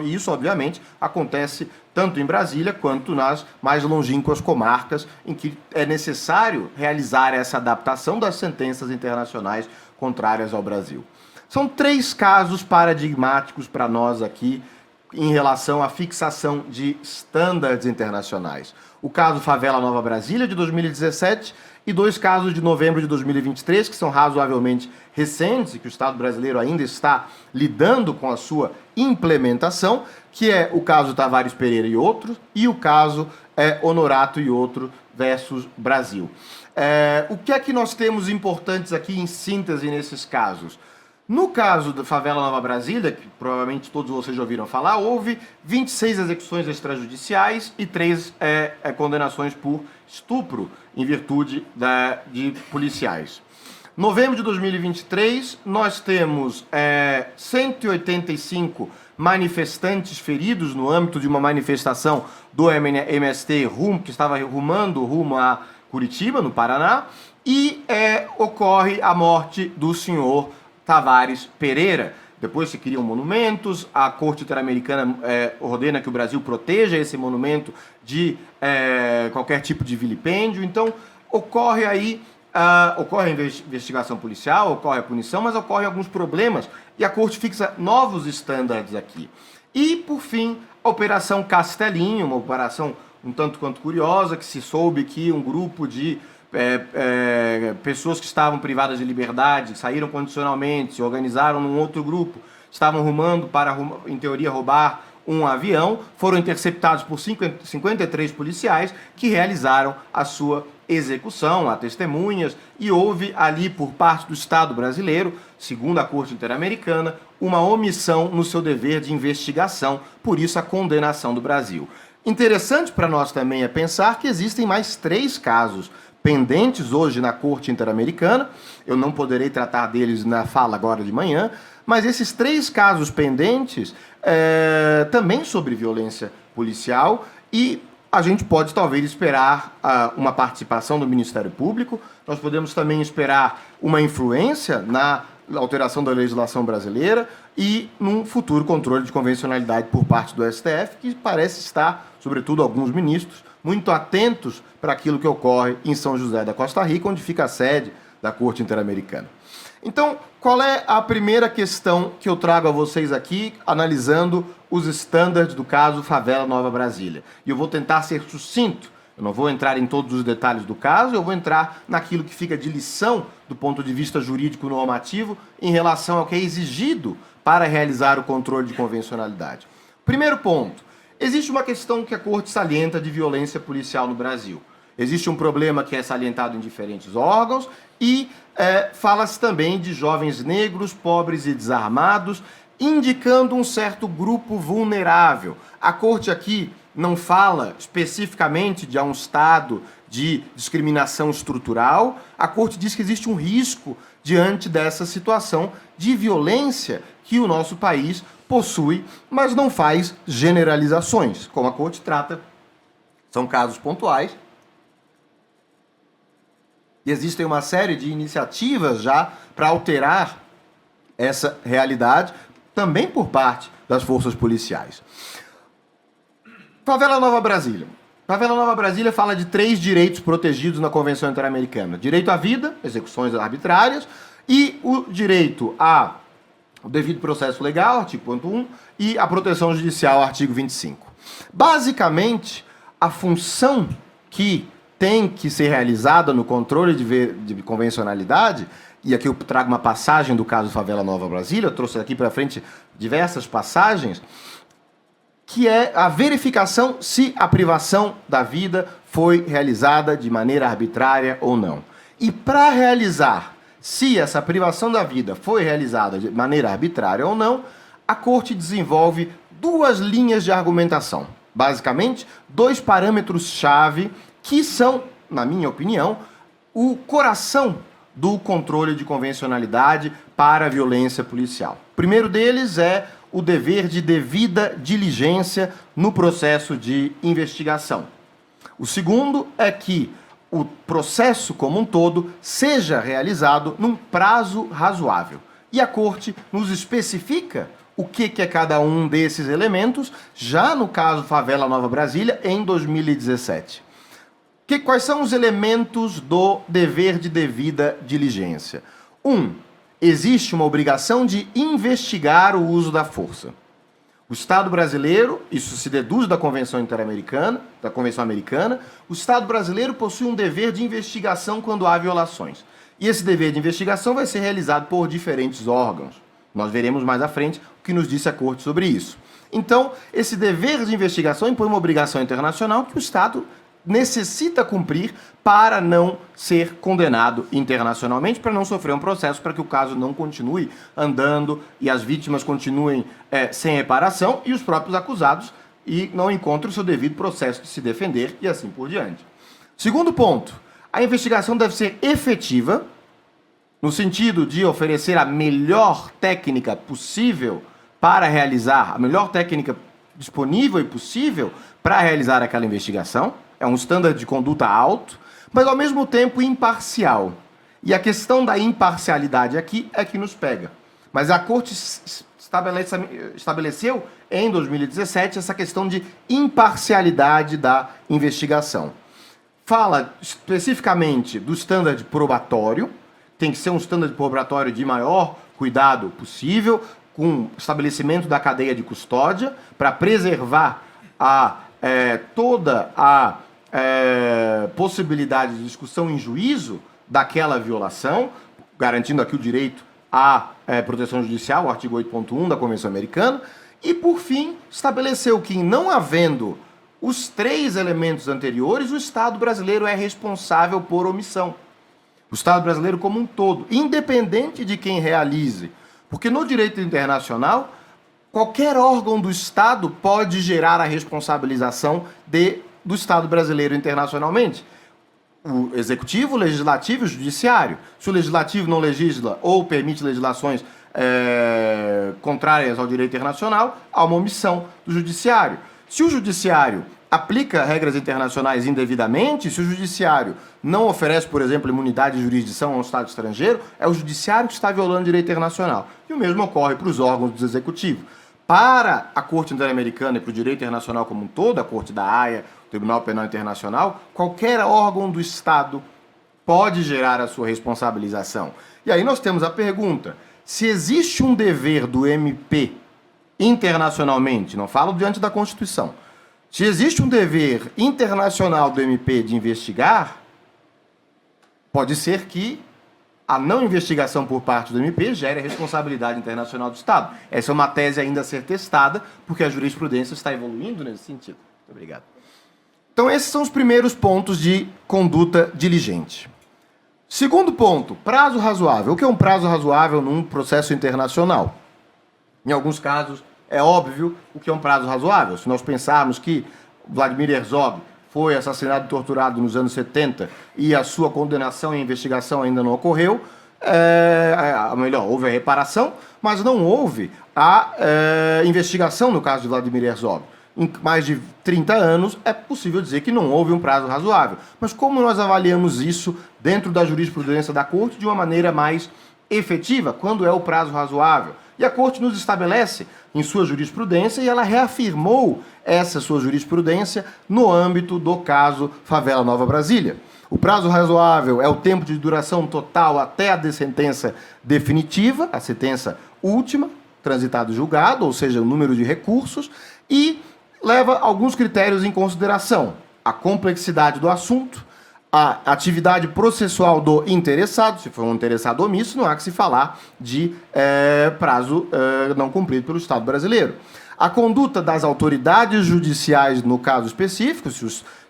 E isso, obviamente, acontece tanto em Brasília quanto nas mais longínquas comarcas, em que é necessário realizar essa adaptação das sentenças internacionais contrárias ao Brasil. São 3 casos paradigmáticos para nós aqui em relação à fixação de estándares internacionais. O caso Favela Nova Brasília, de 2017, e 2 casos de novembro de 2023, que são razoavelmente recentes e que o Estado brasileiro ainda está lidando com a sua implementação, que é o caso Tavares Pereira e outros, e o caso Honorato e outro versus Brasil. O que é que nós temos importantes aqui em síntese nesses casos? No caso da Favela Nova Brasília, que provavelmente todos vocês já ouviram falar, houve 26 execuções extrajudiciais e 3 condenações por estupro em virtude de policiais. Novembro de 2023, nós temos 185 manifestantes feridos no âmbito de uma manifestação do MST que estava rumando rumo a Curitiba, no Paraná, e ocorre a morte do senhor Tavares Pereira. Depois se criam monumentos, a Corte Interamericana ordena que o Brasil proteja esse monumento de qualquer tipo de vilipêndio. Então, ocorre aí, ocorre a investigação policial, ocorre a punição, mas ocorrem alguns problemas e a Corte fixa novos estándares aqui. E, por fim, a Operação Castelinho, uma operação um tanto quanto curiosa, que se soube que um grupo de pessoas que estavam privadas de liberdade, saíram condicionalmente, se organizaram num outro grupo, estavam rumando para, em teoria, roubar um avião, foram interceptados por 53 policiais que realizaram a sua execução, há testemunhas, e houve ali, por parte do Estado brasileiro, segundo a Corte Interamericana, uma omissão no seu dever de investigação, por isso a condenação do Brasil. Interessante para nós também é pensar que existem mais 3 casos pendentes hoje na Corte Interamericana. Eu não poderei tratar deles na fala agora de manhã, mas esses 3 casos pendentes também sobre violência policial, e a gente pode talvez esperar uma participação do Ministério Público. Nós podemos também esperar uma influência na alteração da legislação brasileira e num futuro controle de convencionalidade por parte do STF, que parece estar, sobretudo alguns ministros, muito atentos para aquilo que ocorre em São José da Costa Rica, onde fica a sede da Corte Interamericana. Então, qual é a primeira questão que eu trago a vocês aqui, analisando os estándares do caso Favela Nova Brasília? E eu vou tentar ser sucinto, eu não vou entrar em todos os detalhes do caso, eu vou entrar naquilo que fica de lição do ponto de vista jurídico-normativo em relação ao que é exigido para realizar o controle de convencionalidade. Primeiro ponto. Existe uma questão que a Corte salienta de violência policial no Brasil. Existe um problema que é salientado em diferentes órgãos e fala-se também de jovens negros, pobres e desarmados, indicando um certo grupo vulnerável. A Corte aqui não fala especificamente de um estado de discriminação estrutural. A Corte diz que existe um risco diante dessa situação de violência que o nosso país possui, mas não faz generalizações. Como a Corte trata, são casos pontuais. E existem uma série de iniciativas já para alterar essa realidade, também por parte das forças policiais. Favela Nova Brasília. Favela Nova Brasília fala de 3 direitos protegidos na Convenção Interamericana. Direito à vida, execuções arbitrárias, e o direito ao devido processo legal, artigo 1, e a proteção judicial, artigo 25. Basicamente, a função que tem que ser realizada no controle de convencionalidade, e aqui eu trago uma passagem do caso Favela Nova Brasília, eu trouxe aqui para frente diversas passagens, que é a verificação se a privação da vida foi realizada de maneira arbitrária ou não. E para realizar se essa privação da vida foi realizada de maneira arbitrária ou não, a Corte desenvolve duas linhas de argumentação. Basicamente, dois parâmetros-chave que são, na minha opinião, o coração do controle de convencionalidade para a violência policial. O primeiro deles é o dever de devida diligência no processo de investigação. O segundo é que o processo como um todo seja realizado num prazo razoável. E a Corte nos especifica o que é cada um desses elementos, já no caso Favela Nova Brasília, em 2017. Quais são os elementos do dever de devida diligência? Existe uma obrigação de investigar o uso da força. O Estado brasileiro, isso se deduz da Convenção Interamericana, da Convenção Americana, o Estado brasileiro possui um dever de investigação quando há violações. E esse dever de investigação vai ser realizado por diferentes órgãos. Nós veremos mais à frente o que nos disse a Corte sobre isso. Então, esse dever de investigação impõe uma obrigação internacional que o Estado necessita cumprir para não ser condenado internacionalmente, para não sofrer um processo, para que o caso não continue andando e as vítimas continuem sem reparação e os próprios acusados e não encontrem o seu devido processo de se defender e assim por diante. Segundo ponto, a investigação deve ser efetiva, no sentido de oferecer a melhor técnica possível para realizar, a melhor técnica disponível e possível para realizar aquela investigação. É um standard de conduta alto, mas ao mesmo tempo imparcial. E a questão da imparcialidade aqui é que nos pega. Mas a Corte estabeleceu em 2017 essa questão de imparcialidade da investigação. Fala especificamente do standard probatório, tem que ser um standard probatório de maior cuidado possível, com estabelecimento da cadeia de custódia, para preservar toda a possibilidade de discussão em juízo daquela violação, garantindo aqui o direito à proteção judicial, o artigo 8.1 da Convenção Americana, e, por fim, estabeleceu que, não havendo os três elementos anteriores, o Estado brasileiro é responsável por omissão. O Estado brasileiro como um todo, independente de quem realize. Porque no direito internacional, qualquer órgão do Estado pode gerar a responsabilização do Estado brasileiro internacionalmente. O Executivo, o Legislativo e o Judiciário. Se o Legislativo não legisla ou permite legislações contrárias ao direito internacional, há uma omissão do Judiciário. Se o Judiciário aplica regras internacionais indevidamente, se o Judiciário não oferece, por exemplo, imunidade de jurisdição a um Estado estrangeiro, é o Judiciário que está violando o direito internacional. E o mesmo ocorre para os órgãos do Executivo. Para a Corte Interamericana e para o direito internacional como um todo, a Corte da Haia, o Tribunal Penal Internacional, qualquer órgão do Estado pode gerar a sua responsabilização. E aí nós temos a pergunta, se existe um dever do MP internacionalmente, não falo diante da Constituição, se existe um dever internacional do MP de investigar, pode ser que a não investigação por parte do MP gere a responsabilidade internacional do Estado. Essa é uma tese ainda a ser testada, porque a jurisprudência está evoluindo nesse sentido. Muito obrigado. Então, esses são os primeiros pontos de conduta diligente. Segundo ponto, prazo razoável. O que é um prazo razoável num processo internacional? Em alguns casos, é óbvio o que é um prazo razoável. Se nós pensarmos que Vladimir Herzog foi assassinado e torturado nos anos 70 e a sua condenação e investigação ainda não ocorreu, houve a reparação, mas não houve a investigação no caso de Vladimir Herzog. Em mais de 30 anos, é possível dizer que não houve um prazo razoável. Mas como nós avaliamos isso dentro da jurisprudência da Corte de uma maneira mais efetiva? Quando é o prazo razoável? E a Corte nos estabelece em sua jurisprudência e ela reafirmou essa sua jurisprudência no âmbito do caso Favela Nova Brasília. O prazo razoável é o tempo de duração total até a sentença definitiva, a sentença última, transitado e julgado, ou seja, o número de recursos, e leva alguns critérios em consideração. A complexidade do assunto, a atividade processual do interessado, se for um interessado omisso, não há que se falar de prazo não cumprido pelo Estado brasileiro. A conduta das autoridades judiciais no caso específico,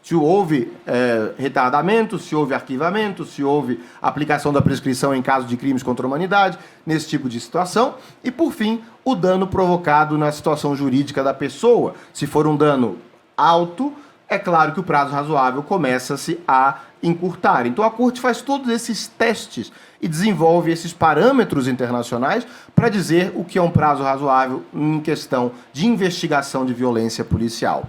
se houve retardamento, se houve arquivamento, se houve aplicação da prescrição em caso de crimes contra a humanidade, nesse tipo de situação. E, por fim, o dano provocado na situação jurídica da pessoa. Se for um dano alto, é claro que o prazo razoável começa-se a encurtar. Então, a Corte faz todos esses testes e desenvolve esses parâmetros internacionais para dizer o que é um prazo razoável em questão de investigação de violência policial.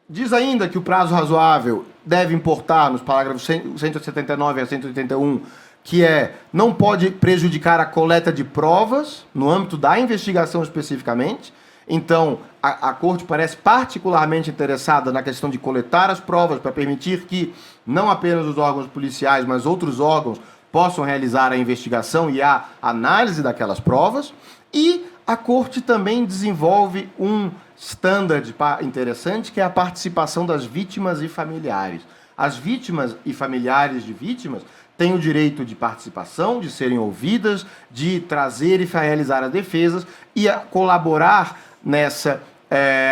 Diz ainda que o prazo razoável deve importar, nos parágrafos 179 a 181, que não pode prejudicar a coleta de provas, no âmbito da investigação especificamente. Então, a Corte parece particularmente interessada na questão de coletar as provas para permitir que não apenas os órgãos policiais, mas outros órgãos possam realizar a investigação e a análise daquelas provas. E a Corte também desenvolve um standard interessante, que é a participação das vítimas e familiares. As vítimas e familiares de vítimas têm o direito de participação, de serem ouvidas, de trazer e realizar as defesas e a colaborar nessa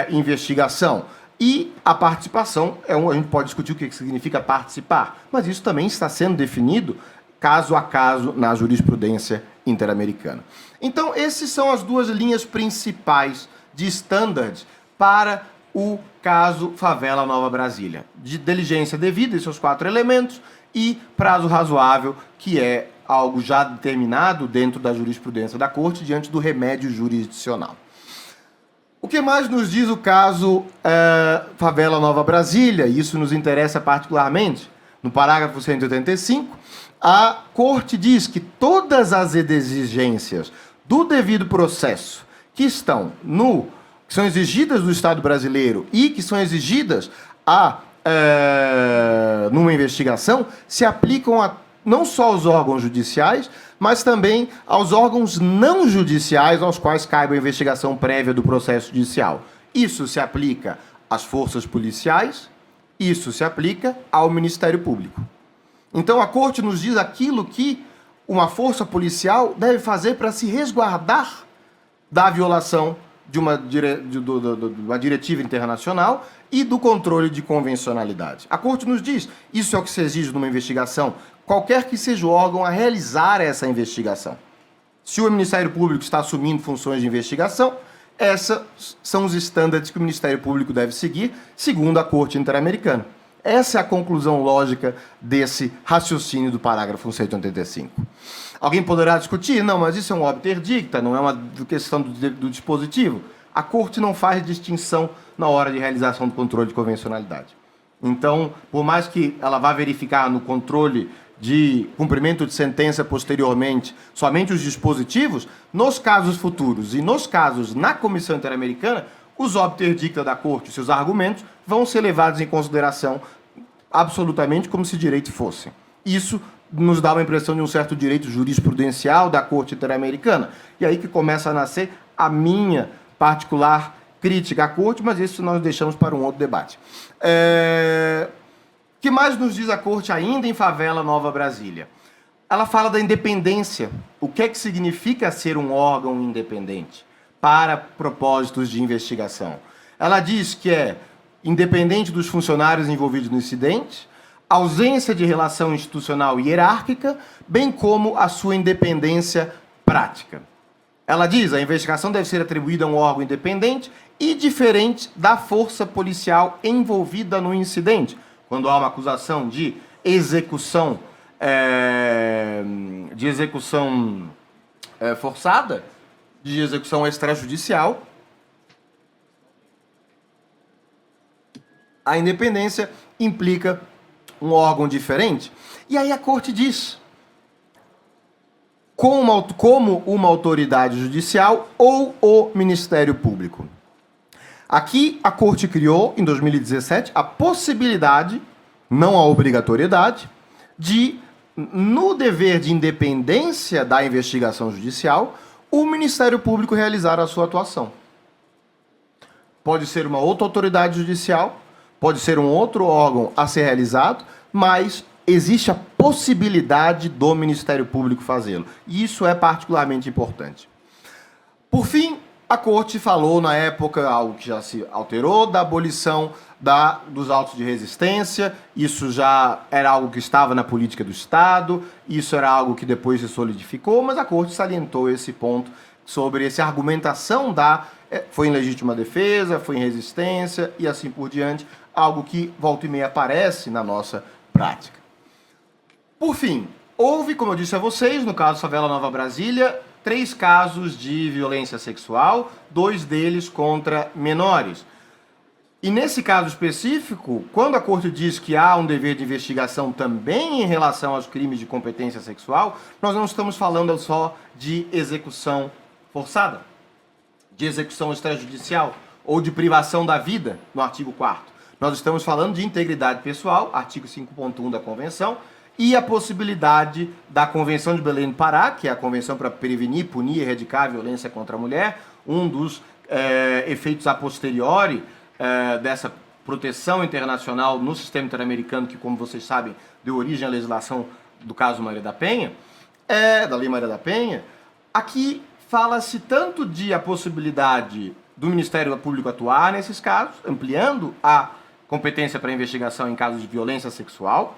investigação. E a participação, a gente pode discutir o que significa participar, mas isso também está sendo definido caso a caso na jurisprudência interamericana. Então, essas são as duas linhas principais de standards para o caso Favela Nova Brasília. De diligência devida, esses 4 elementos, e prazo razoável, que é algo já determinado dentro da jurisprudência da Corte diante do remédio jurisdicional. O que mais nos diz o caso Favela Nova Brasília? Isso nos interessa particularmente. No parágrafo 185, a Corte diz que todas as exigências do devido processo que são exigidas do Estado brasileiro e que são exigidas numa investigação se aplicam não só aos órgãos judiciais, mas também aos órgãos não judiciais aos quais caiba a investigação prévia do processo judicial. Isso se aplica às forças policiais, isso se aplica ao Ministério Público. Então, a Corte nos diz aquilo que uma força policial deve fazer para se resguardar da violação de uma diretiva internacional e do controle de convencionalidade. A Corte nos diz, isso é o que se exige numa investigação, qualquer que seja o órgão a realizar essa investigação. Se o Ministério Público está assumindo funções de investigação, esses são os estándares que o Ministério Público deve seguir, segundo a Corte Interamericana. Essa é a conclusão lógica desse raciocínio do parágrafo 185. Alguém poderá discutir, não, mas isso é um obter dicta, não é uma questão do dispositivo. A Corte não faz distinção na hora de realização do controle de convencionalidade. Então, por mais que ela vá verificar no controle de cumprimento de sentença posteriormente somente os dispositivos, nos casos futuros e nos casos na Comissão Interamericana, os obter dicta da Corte e seus argumentos vão ser levados em consideração absolutamente como se direito fosse. Isso nos dá uma impressão de um certo direito jurisprudencial da Corte Interamericana. E aí que começa a nascer a minha particular crítica à Corte, mas isso nós deixamos para um outro debate. O que mais nos diz a Corte ainda em Favela Nova Brasília? Ela fala da independência. O que é que significa ser um órgão independente para propósitos de investigação? Ela diz que é independente dos funcionários envolvidos no incidente, ausência de relação institucional e hierárquica, bem como a sua independência prática. Ela diz que a investigação deve ser atribuída a um órgão independente e diferente da força policial envolvida no incidente. Quando há uma acusação de execução forçada, de execução extrajudicial, a independência implica um órgão diferente. E aí a Corte diz, como uma autoridade judicial ou o Ministério Público. Aqui a Corte criou, em 2017, a possibilidade, não a obrigatoriedade, de, no dever de independência da investigação judicial, o Ministério Público realizar a sua atuação. Pode ser uma outra autoridade judicial, pode ser um outro órgão a ser realizado, mas existe a possibilidade do Ministério Público fazê-lo. E isso é particularmente importante. Por fim, a Corte falou, na época, algo que já se alterou, da abolição dos autos de resistência. Isso já era algo que estava na política do Estado, isso era algo que depois se solidificou, mas a Corte salientou esse ponto sobre essa argumentação foi em legítima defesa, foi em resistência e assim por diante, algo que volta e meia aparece na nossa prática. Por fim, houve, como eu disse a vocês, no caso Favela Nova Brasília, 3 casos de violência sexual, 2 deles contra menores. E nesse caso específico, quando a Corte diz que há um dever de investigação também em relação aos crimes de competência sexual, nós não estamos falando só de execução forçada, de execução extrajudicial ou de privação da vida, no artigo 4º. Nós estamos falando de integridade pessoal, artigo 5.1 da Convenção, e a possibilidade da Convenção de Belém do Pará, que é a Convenção para prevenir, punir e erradicar a violência contra a mulher, um dos efeitos a posteriori dessa proteção internacional no sistema interamericano, que, como vocês sabem, deu origem à legislação do caso Maria da Penha, da Lei Maria da Penha. Aqui fala-se tanto de a possibilidade do Ministério Público atuar nesses casos, ampliando a competência para investigação em casos de violência sexual,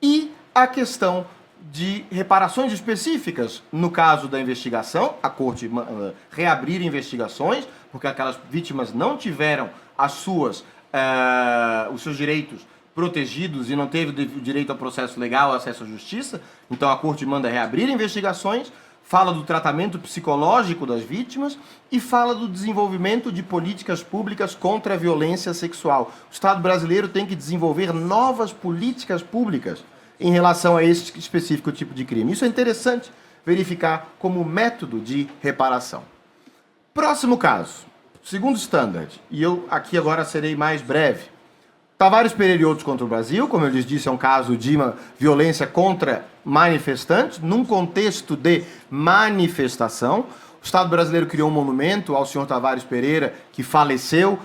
e a questão de reparações específicas no caso da investigação, a Corte reabrir investigações, porque aquelas vítimas não tiveram os seus direitos protegidos e não teve o direito ao processo legal, acesso à justiça, então a Corte manda reabrir investigações, fala do tratamento psicológico das vítimas e fala do desenvolvimento de políticas públicas contra a violência sexual. O Estado brasileiro tem que desenvolver novas políticas públicas em relação a esse específico tipo de crime. Isso é interessante verificar como método de reparação. Próximo caso, segundo standard, e eu aqui agora serei mais breve. Tavares Pereira e outros contra o Brasil, como eu lhes disse, é um caso de uma violência contra manifestantes, num contexto de manifestação. O Estado brasileiro criou um monumento ao senhor Tavares Pereira, que faleceu,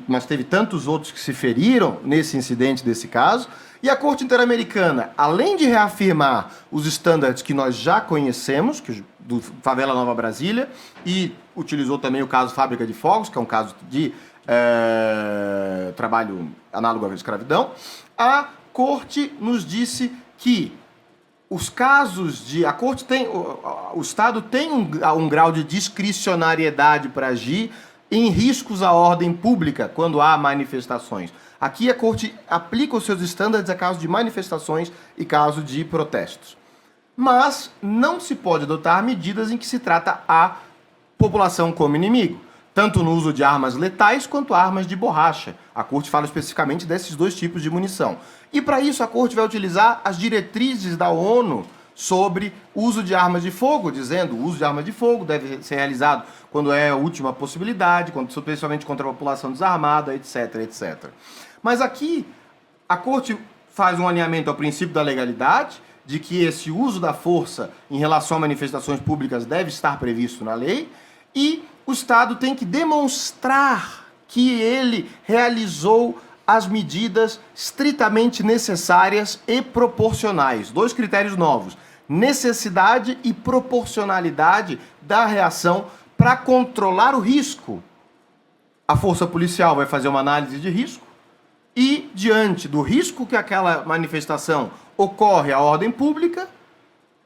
mas teve tantos outros que se feriram nesse incidente desse caso. E a Corte Interamericana, além de reafirmar os estándares que nós já conhecemos, do Favela Nova Brasília, e utilizou também o caso Fábrica de Fogos, que é um caso de trabalho análogo à escravidão, a Corte nos disse que os casos de... o Estado tem um grau de discricionariedade para agir em riscos à ordem pública quando há manifestações. Aqui a Corte aplica os seus estándares a caso de manifestações e caso de protestos. Mas não se pode adotar medidas em que se trata a população como inimigo, tanto no uso de armas letais quanto armas de borracha. A Corte fala especificamente desses 2 tipos de munição. E para isso a Corte vai utilizar as diretrizes da ONU sobre uso de armas de fogo, dizendo que o uso de armas de fogo deve ser realizado quando é a última possibilidade, especialmente contra a população desarmada, etc, etc. Mas aqui a Corte faz um alinhamento ao princípio da legalidade, de que esse uso da força em relação a manifestações públicas deve estar previsto na lei, e o Estado tem que demonstrar que ele realizou as medidas estritamente necessárias e proporcionais. 2 critérios novos: necessidade e proporcionalidade da reação para controlar o risco. A força policial vai fazer uma análise de risco e, diante do risco que aquela manifestação ocorre à ordem pública,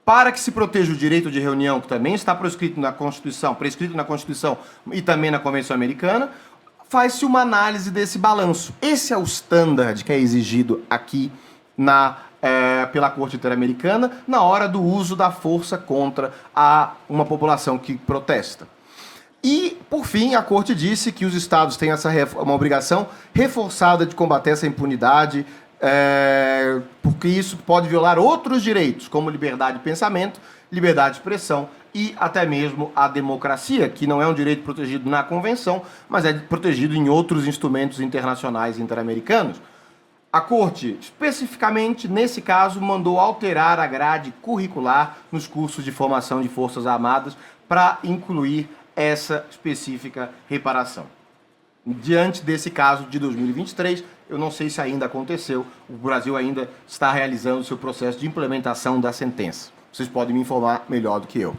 para que se proteja o direito de reunião, que também está prescrito na Constituição e também na Convenção Americana, faz-se uma análise desse balanço. Esse é o standard que é exigido aqui pela Corte Interamericana na hora do uso da força contra uma população que protesta. E, por fim, a Corte disse que os Estados têm uma obrigação reforçada de combater essa impunidade, porque isso pode violar outros direitos, como liberdade de pensamento, liberdade de expressão e até mesmo a democracia, que não é um direito protegido na Convenção, mas é protegido em outros instrumentos internacionais e interamericanos. A Corte, especificamente nesse caso, mandou alterar a grade curricular nos cursos de formação de Forças Armadas para incluir essa específica reparação. Diante desse caso de 2023, eu não sei se ainda aconteceu, o Brasil ainda está realizando o seu processo de implementação da sentença. Vocês podem me informar melhor do que eu.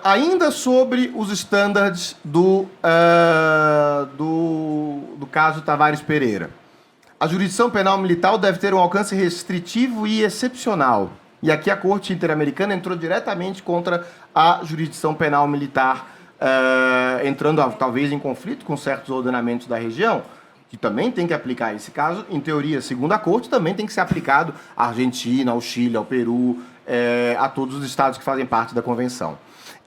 Ainda sobre os estándares do caso Tavares Pereira. A jurisdição penal militar deve ter um alcance restritivo e excepcional. E aqui a Corte Interamericana entrou diretamente contra a jurisdição penal militar, entrando talvez em conflito com certos ordenamentos da região, que também tem que aplicar esse caso. Em teoria, segundo a Corte, também tem que ser aplicado à Argentina, ao Chile, ao Peru, a todos os estados que fazem parte da Convenção.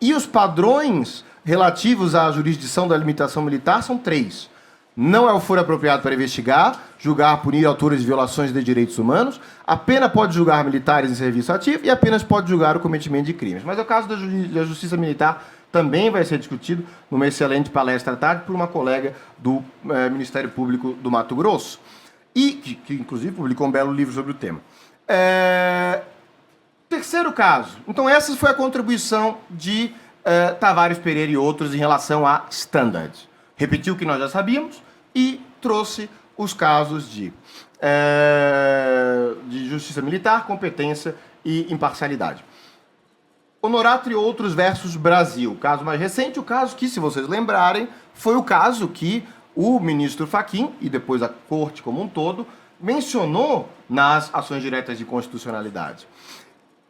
E os padrões relativos à jurisdição da limitação militar são 3. Não é o foro apropriado para investigar, julgar, punir autores de violações de direitos humanos, a pena pode julgar militares em serviço ativo e apenas pode julgar o cometimento de crimes. Mas o caso da justiça militar também vai ser discutido numa excelente palestra à tarde por uma colega do Ministério Público do Mato Grosso, e que inclusive publicou um belo livro sobre o tema. Terceiro caso. Então, essa foi a contribuição de Tavares Pereira e outros em relação a standards. Repetiu o que nós já sabíamos e trouxe os casos de justiça militar, competência e imparcialidade. Honorato e outros versus Brasil. O caso mais recente, o caso que, se vocês lembrarem, foi o caso que o ministro Fachin, e depois a Corte como um todo, mencionou nas ações diretas de constitucionalidade.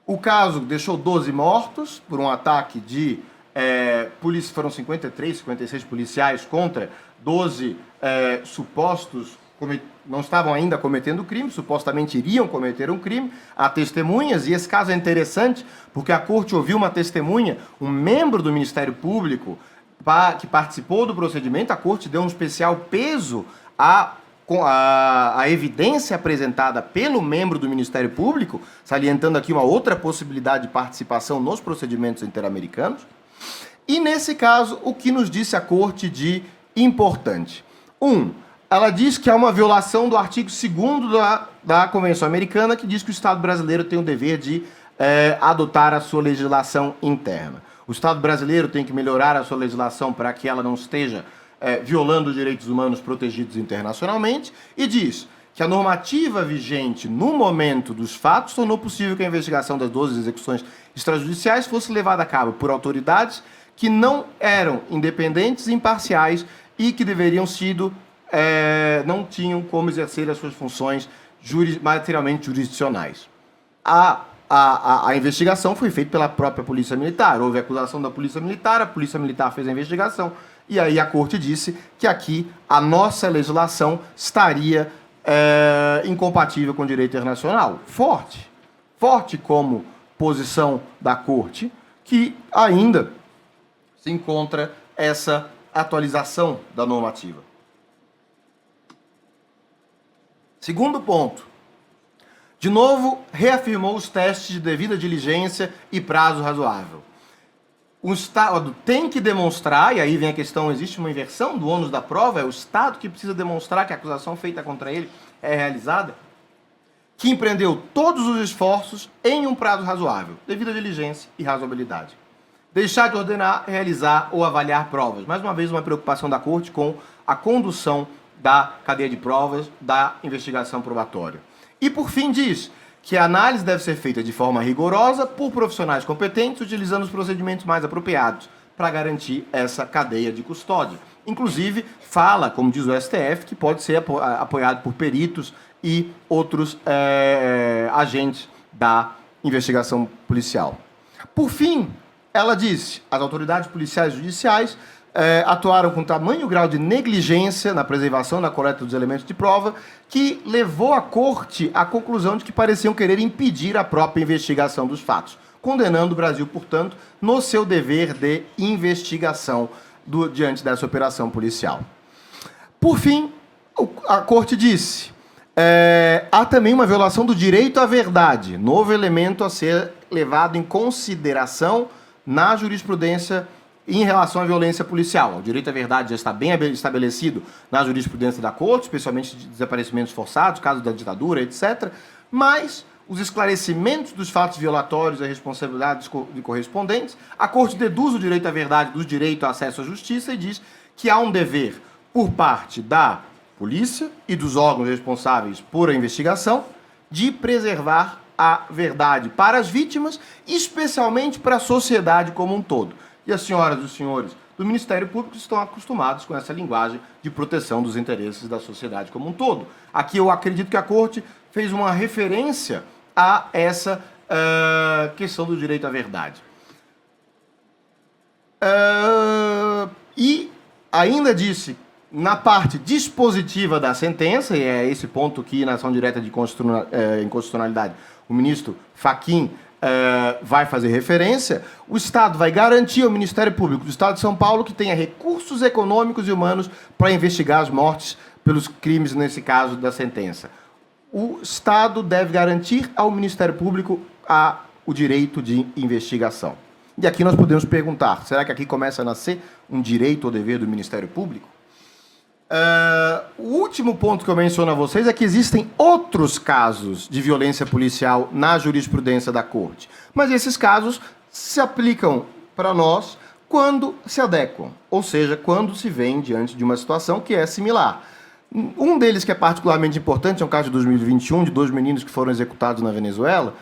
O caso deixou 12 mortos por um ataque de polícia, foram 53, 56 policiais contra 12 supostos, não estavam ainda cometendo crime, supostamente iriam cometer um crime, há testemunhas, e esse caso é interessante porque a Corte ouviu uma testemunha, um membro do Ministério Público que participou do procedimento. A Corte deu um especial peso à evidência apresentada pelo membro do Ministério Público, salientando aqui uma outra possibilidade de participação nos procedimentos interamericanos. E, nesse caso, o que nos disse a Corte de importante? Ela diz que há uma violação do artigo 2º da Convenção Americana, que diz que o Estado brasileiro tem o dever de adotar a sua legislação interna. O Estado brasileiro tem que melhorar a sua legislação para que ela não esteja violando os direitos humanos protegidos internacionalmente, e diz que a normativa vigente no momento dos fatos tornou possível que a investigação das 12 execuções extrajudiciais fosse levada a cabo por autoridades que não eram independentes e imparciais e que não tinham como exercer as suas funções materialmente jurisdicionais. A investigação foi feita pela própria Polícia Militar. Houve acusação da Polícia Militar, a Polícia Militar fez a investigação, e aí a Corte disse que aqui a nossa legislação estaria incompatível com o direito internacional. Forte como posição da Corte, que ainda se encontra essa atualização da normativa. Segundo ponto. De novo, reafirmou os testes de devida diligência e prazo razoável. O Estado tem que demonstrar, e aí vem a questão, existe uma inversão do ônus da prova, é o Estado que precisa demonstrar que a acusação feita contra ele é realizada, que empreendeu todos os esforços em um prazo razoável, devida diligência e razoabilidade. Deixar de ordenar, realizar ou avaliar provas. Mais uma vez, uma preocupação da Corte com a condução da cadeia de provas da investigação probatória. E, por fim, diz que a análise deve ser feita de forma rigorosa por profissionais competentes, utilizando os procedimentos mais apropriados para garantir essa cadeia de custódia. Inclusive, fala, como diz o STF, que pode ser apoiado por peritos e outros agentes da investigação policial. Por fim, ela disse, as autoridades policiais e judiciais atuaram com tamanho grau de negligência na preservação e na coleta dos elementos de prova, que levou a Corte à conclusão de que pareciam querer impedir a própria investigação dos fatos, condenando o Brasil, portanto, no seu dever de investigação diante dessa operação policial. Por fim, a Corte disse, há também uma violação do direito à verdade, novo elemento a ser levado em consideração na jurisprudência em relação à violência policial. O direito à verdade já está bem estabelecido na jurisprudência da Corte, especialmente de desaparecimentos forçados, casos da ditadura, etc. Mas os esclarecimentos dos fatos violatórios e responsabilidades correspondentes, a Corte deduz o direito à verdade do direito ao acesso à justiça e diz que há um dever por parte da polícia e dos órgãos responsáveis por a investigação de preservar a verdade para as vítimas, especialmente para a sociedade como um todo. E as senhoras e os senhores do Ministério Público estão acostumados com essa linguagem de proteção dos interesses da sociedade como um todo. Aqui eu acredito que a Corte fez uma referência a essa questão do direito à verdade. E ainda disse, na parte dispositiva da sentença, e é esse ponto que na ação direta de inconstitucionalidade o ministro Fachin vai fazer referência, o Estado vai garantir ao Ministério Público do Estado de São Paulo que tenha recursos econômicos e humanos para investigar as mortes pelos crimes, nesse caso, da sentença. O Estado deve garantir ao Ministério Público o direito de investigação. E aqui nós podemos perguntar, será que aqui começa a nascer um direito ou dever do Ministério Público? O último ponto que eu menciono a vocês é que existem outros casos de violência policial na jurisprudência da Corte. Mas esses casos se aplicam para nós quando se adequam, ou seja, quando se vem diante de uma situação que é similar. Um deles que é particularmente importante é um caso de 2021, de 2 meninos que foram executados na Venezuela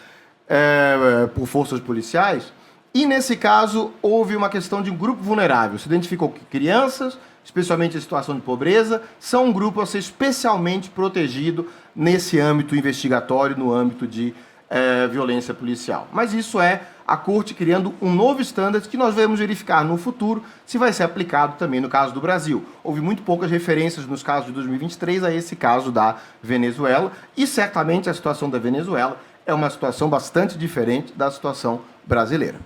por forças policiais. E, nesse caso, houve uma questão de um grupo vulnerável. Se identificou que crianças, especialmente em situação de pobreza, são um grupo a ser especialmente protegido nesse âmbito investigatório, no âmbito de violência policial. Mas isso é a Corte criando um novo standard que nós vamos verificar no futuro se vai ser aplicado também no caso do Brasil. Houve muito poucas referências nos casos de 2023 a esse caso da Venezuela e, certamente, a situação da Venezuela é uma situação bastante diferente da situação brasileira.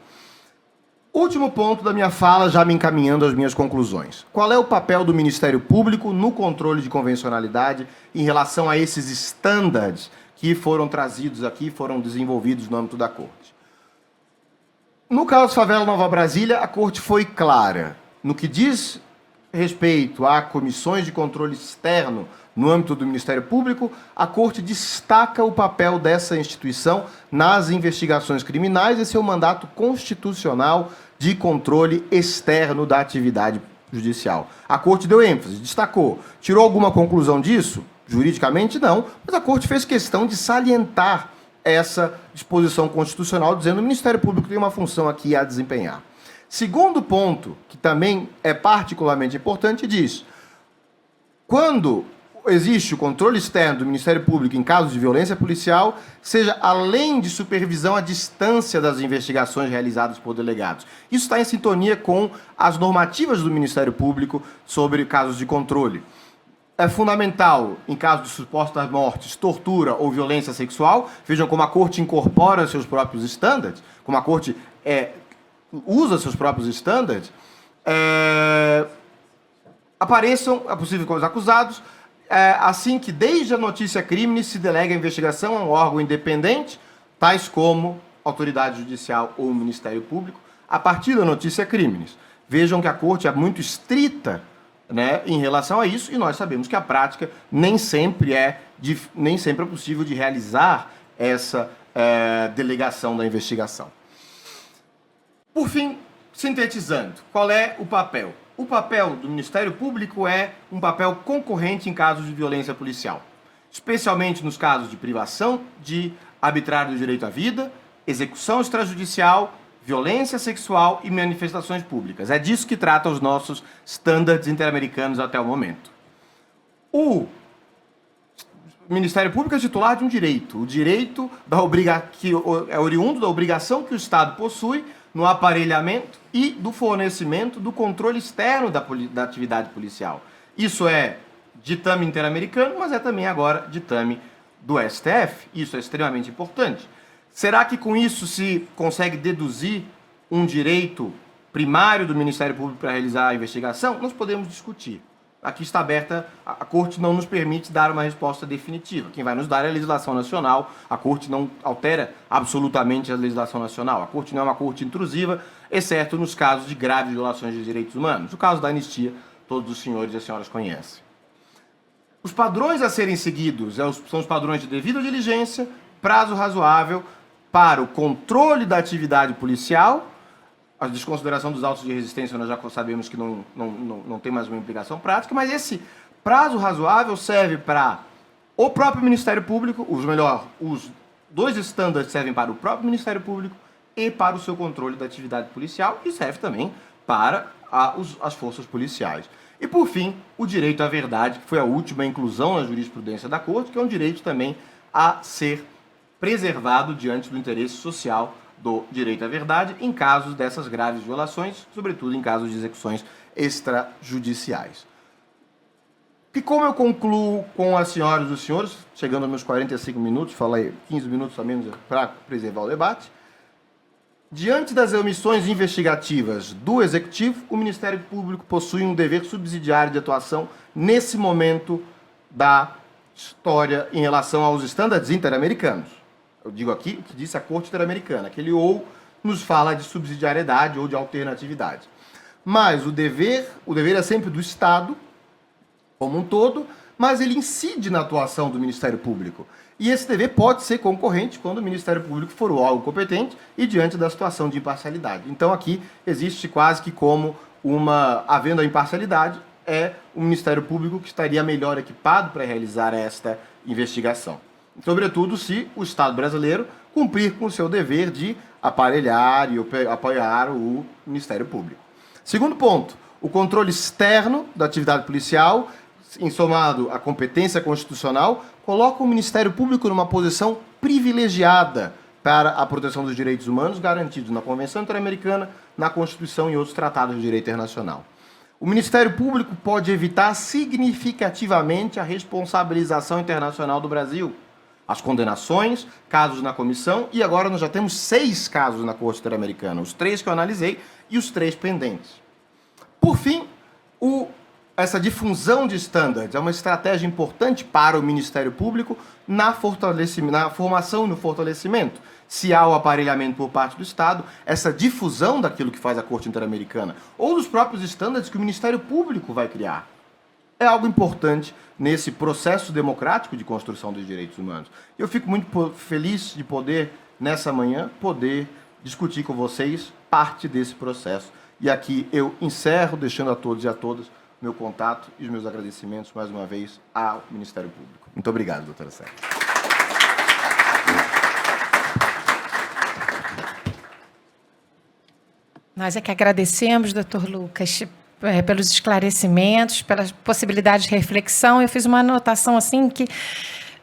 Último ponto da minha fala, já me encaminhando às minhas conclusões. Qual é o papel do Ministério Público no controle de convencionalidade em relação a esses estándares que foram trazidos aqui, foram desenvolvidos no âmbito da Corte? No caso Favela Nova Brasília, a Corte foi clara. No que diz respeito a comissões de controle externo no âmbito do Ministério Público, a Corte destaca o papel dessa instituição nas investigações criminais e seu mandato constitucional de controle externo da atividade judicial. A Corte deu ênfase, destacou. Tirou alguma conclusão disso? Juridicamente, não, mas a Corte fez questão de salientar essa disposição constitucional, dizendo que o Ministério Público tem uma função aqui a desempenhar. Segundo ponto, que também é particularmente importante, diz: quando existe o controle externo do Ministério Público em casos de violência policial, seja além de supervisão à distância das investigações realizadas por delegados. Isso está em sintonia com as normativas do Ministério Público sobre casos de controle. É fundamental, em caso de supostas mortes, tortura ou violência sexual, vejam como a Corte incorpora seus próprios estándares, como a Corte usa seus próprios estándares, apareçam a possíveis acusados, assim que desde a notícia crime se delega a investigação a um órgão independente, tais como autoridade judicial ou Ministério Público, a partir da notícia crimes. Vejam que a Corte é muito estrita, né, em relação a isso, e nós sabemos que a prática nem sempre é possível de realizar essa delegação da investigação. Por fim, sintetizando, qual é o papel? O papel do Ministério Público é um papel concorrente em casos de violência policial, especialmente nos casos de privação de arbitrário do direito à vida, execução extrajudicial, violência sexual e manifestações públicas. É disso que trata os nossos estándares interamericanos até o momento. O Ministério Público é titular de um direito, o direito que é oriundo da obrigação que o Estado possui no aparelhamento e do fornecimento do controle externo da atividade policial. Isso é ditame interamericano, mas é também agora ditame do STF. Isso é extremamente importante. Será que com isso se consegue deduzir um direito primário do Ministério Público para realizar a investigação? Nós podemos discutir. Aqui está aberta, a Corte não nos permite dar uma resposta definitiva. Quem vai nos dar é a legislação nacional. A Corte não altera absolutamente a legislação nacional. A Corte não é uma Corte intrusiva, exceto nos casos de graves violações de direitos humanos. O caso da anistia, todos os senhores e as senhoras conhecem. Os padrões a serem seguidos são os padrões de devida diligência, prazo razoável para o controle da atividade policial. A desconsideração dos autos de resistência nós já sabemos que não tem mais uma implicação prática, mas esse prazo razoável serve para o próprio Ministério Público, os dois estándares servem para o próprio Ministério Público e para o seu controle da atividade policial e serve também para as forças policiais. E, por fim, o direito à verdade, que foi a última inclusão na jurisprudência da Corte, que é um direito também a ser preservado diante do interesse social do direito à verdade em casos dessas graves violações, sobretudo em casos de execuções extrajudiciais. E como eu concluo com as senhoras e os senhores, chegando aos meus 45 minutos, falei 15 minutos a menos para preservar o debate, diante das omissões investigativas do Executivo, o Ministério Público possui um dever subsidiário de atuação nesse momento da história em relação aos estándares interamericanos. Eu digo aqui o que disse a Corte Interamericana, que ele ou nos fala de subsidiariedade ou de alternatividade. Mas o dever é sempre do Estado, como um todo, mas ele incide na atuação do Ministério Público. E esse dever pode ser concorrente quando o Ministério Público for o órgão competente e diante da situação de imparcialidade. Então aqui existe quase que como havendo a imparcialidade, é o Ministério Público que estaria melhor equipado para realizar esta investigação. Sobretudo se o Estado brasileiro cumprir com o seu dever de aparelhar e apoiar o Ministério Público. Segundo ponto, o controle externo da atividade policial, em somado à competência constitucional, coloca o Ministério Público numa posição privilegiada para a proteção dos direitos humanos garantidos na Convenção Interamericana, na Constituição e outros tratados de direito internacional. O Ministério Público pode evitar significativamente a responsabilização internacional do Brasil, as condenações, casos na comissão, e agora nós já temos 6 casos na Corte Interamericana, os 3 que eu analisei e os 3 pendentes. Por fim, essa difusão de estándares é uma estratégia importante para o Ministério Público na formação e no fortalecimento. Se há o aparelhamento por parte do Estado, essa difusão daquilo que faz a Corte Interamericana ou dos próprios estándares que o Ministério Público vai criar. É algo importante nesse processo democrático de construção dos direitos humanos. Eu fico muito feliz de poder, nessa manhã, discutir com vocês parte desse processo. E aqui eu encerro, deixando a todos e a todas meu contato e os meus agradecimentos, mais uma vez, ao Ministério Público. Muito obrigado, doutora Célia. Nós é que agradecemos, doutor Lucas, pelos esclarecimentos, pela possibilidade de reflexão. Eu fiz uma anotação assim que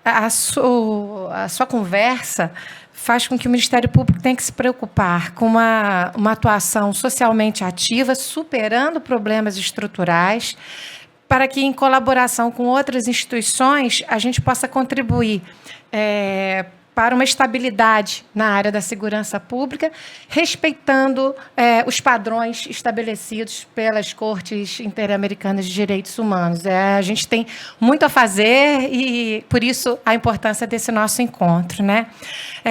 a sua conversa faz com que o Ministério Público tenha que se preocupar com uma atuação socialmente ativa, superando problemas estruturais, para que, em colaboração com outras instituições, a gente possa contribuir para uma estabilidade na área da segurança pública, respeitando os padrões estabelecidos pelas Cortes Interamericanas de Direitos Humanos. A gente tem muito a fazer e, por isso, a importância desse nosso encontro, né?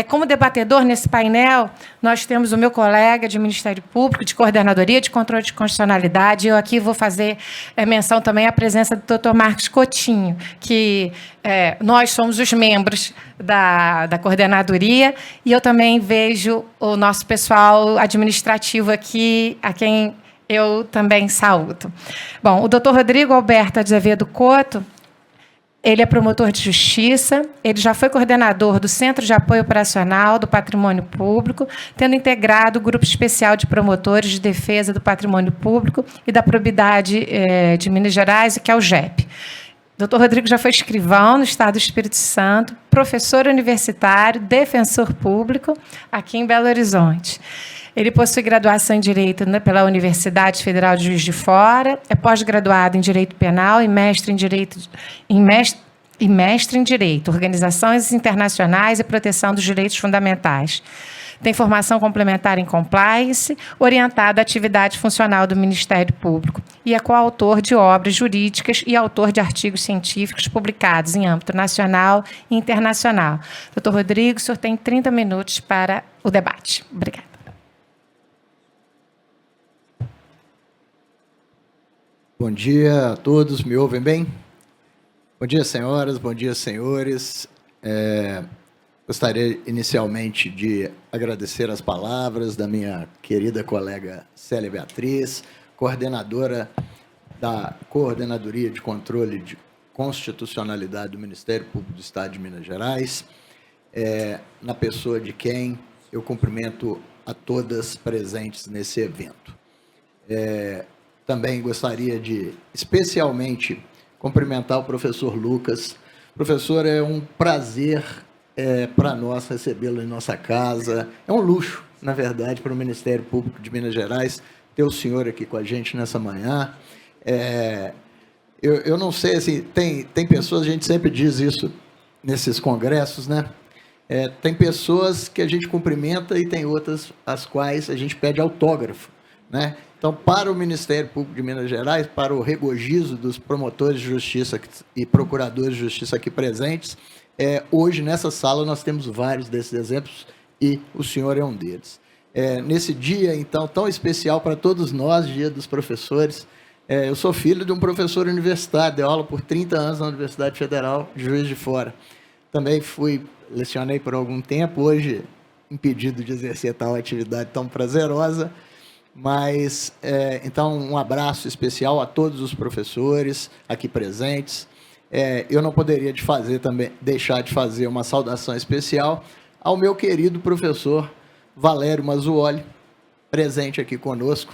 Como debatedor nesse painel, nós temos o meu colega de Ministério Público, de Coordenadoria de Controle de Constitucionalidade. Eu aqui vou fazer menção também à presença do doutor Marcos Coutinho, que nós somos os membros da coordenadoria, e eu também vejo o nosso pessoal administrativo aqui, a quem eu também saúdo. Bom, o doutor Rodrigo Alberto Azevedo Couto, ele é promotor de justiça, ele já foi coordenador do Centro de Apoio Operacional do Patrimônio Público, tendo integrado o Grupo Especial de Promotores de Defesa do Patrimônio Público e da Probidade de Minas Gerais, que é o GEP. Doutor Rodrigo já foi escrivão no Estado do Espírito Santo, professor universitário, defensor público aqui em Belo Horizonte. Ele possui graduação em Direito pela Universidade Federal de Juiz de Fora, é pós-graduado em Direito Penal e mestre em Direito, Organizações Internacionais e Proteção dos Direitos Fundamentais. Tem formação complementar em compliance, orientada à atividade funcional do Ministério Público, e é coautor de obras jurídicas e autor de artigos científicos publicados em âmbito nacional e internacional. Doutor Rodrigo, o senhor tem 30 minutos para o debate. Obrigada. Bom dia a todos, me ouvem bem? Bom dia, senhoras, bom dia, senhores. Gostaria inicialmente de agradecer as palavras da minha querida colega Célia Beatriz, coordenadora da Coordenadoria de Controle de Constitucionalidade do Ministério Público do Estado de Minas Gerais, na pessoa de quem eu cumprimento a todas presentes nesse evento. Também gostaria de, especialmente, cumprimentar o professor Lucas. Professor, é um prazer para nós recebê-lo em nossa casa. É um luxo, na verdade, para o Ministério Público de Minas Gerais ter o senhor aqui com a gente nessa manhã. Eu não sei, assim, tem pessoas, a gente sempre diz isso nesses congressos, né? Tem pessoas que a gente cumprimenta e tem outras as quais a gente pede autógrafo, né? Então, para o Ministério Público de Minas Gerais, para o regozijo dos promotores de justiça e procuradores de justiça aqui presentes, hoje, nessa sala, nós temos vários desses exemplos e o senhor é um deles. Nesse dia, então, tão especial para todos nós, Dia dos Professores, eu sou filho de um professor universitário, dei aula por 30 anos na Universidade Federal de Juiz de Fora. Também lecionei por algum tempo, hoje impedido de exercer tal atividade tão prazerosa, mas, então, um abraço especial a todos os professores aqui presentes. Eu não poderia deixar de fazer uma saudação especial ao meu querido professor Valério Mazzuoli, presente aqui conosco,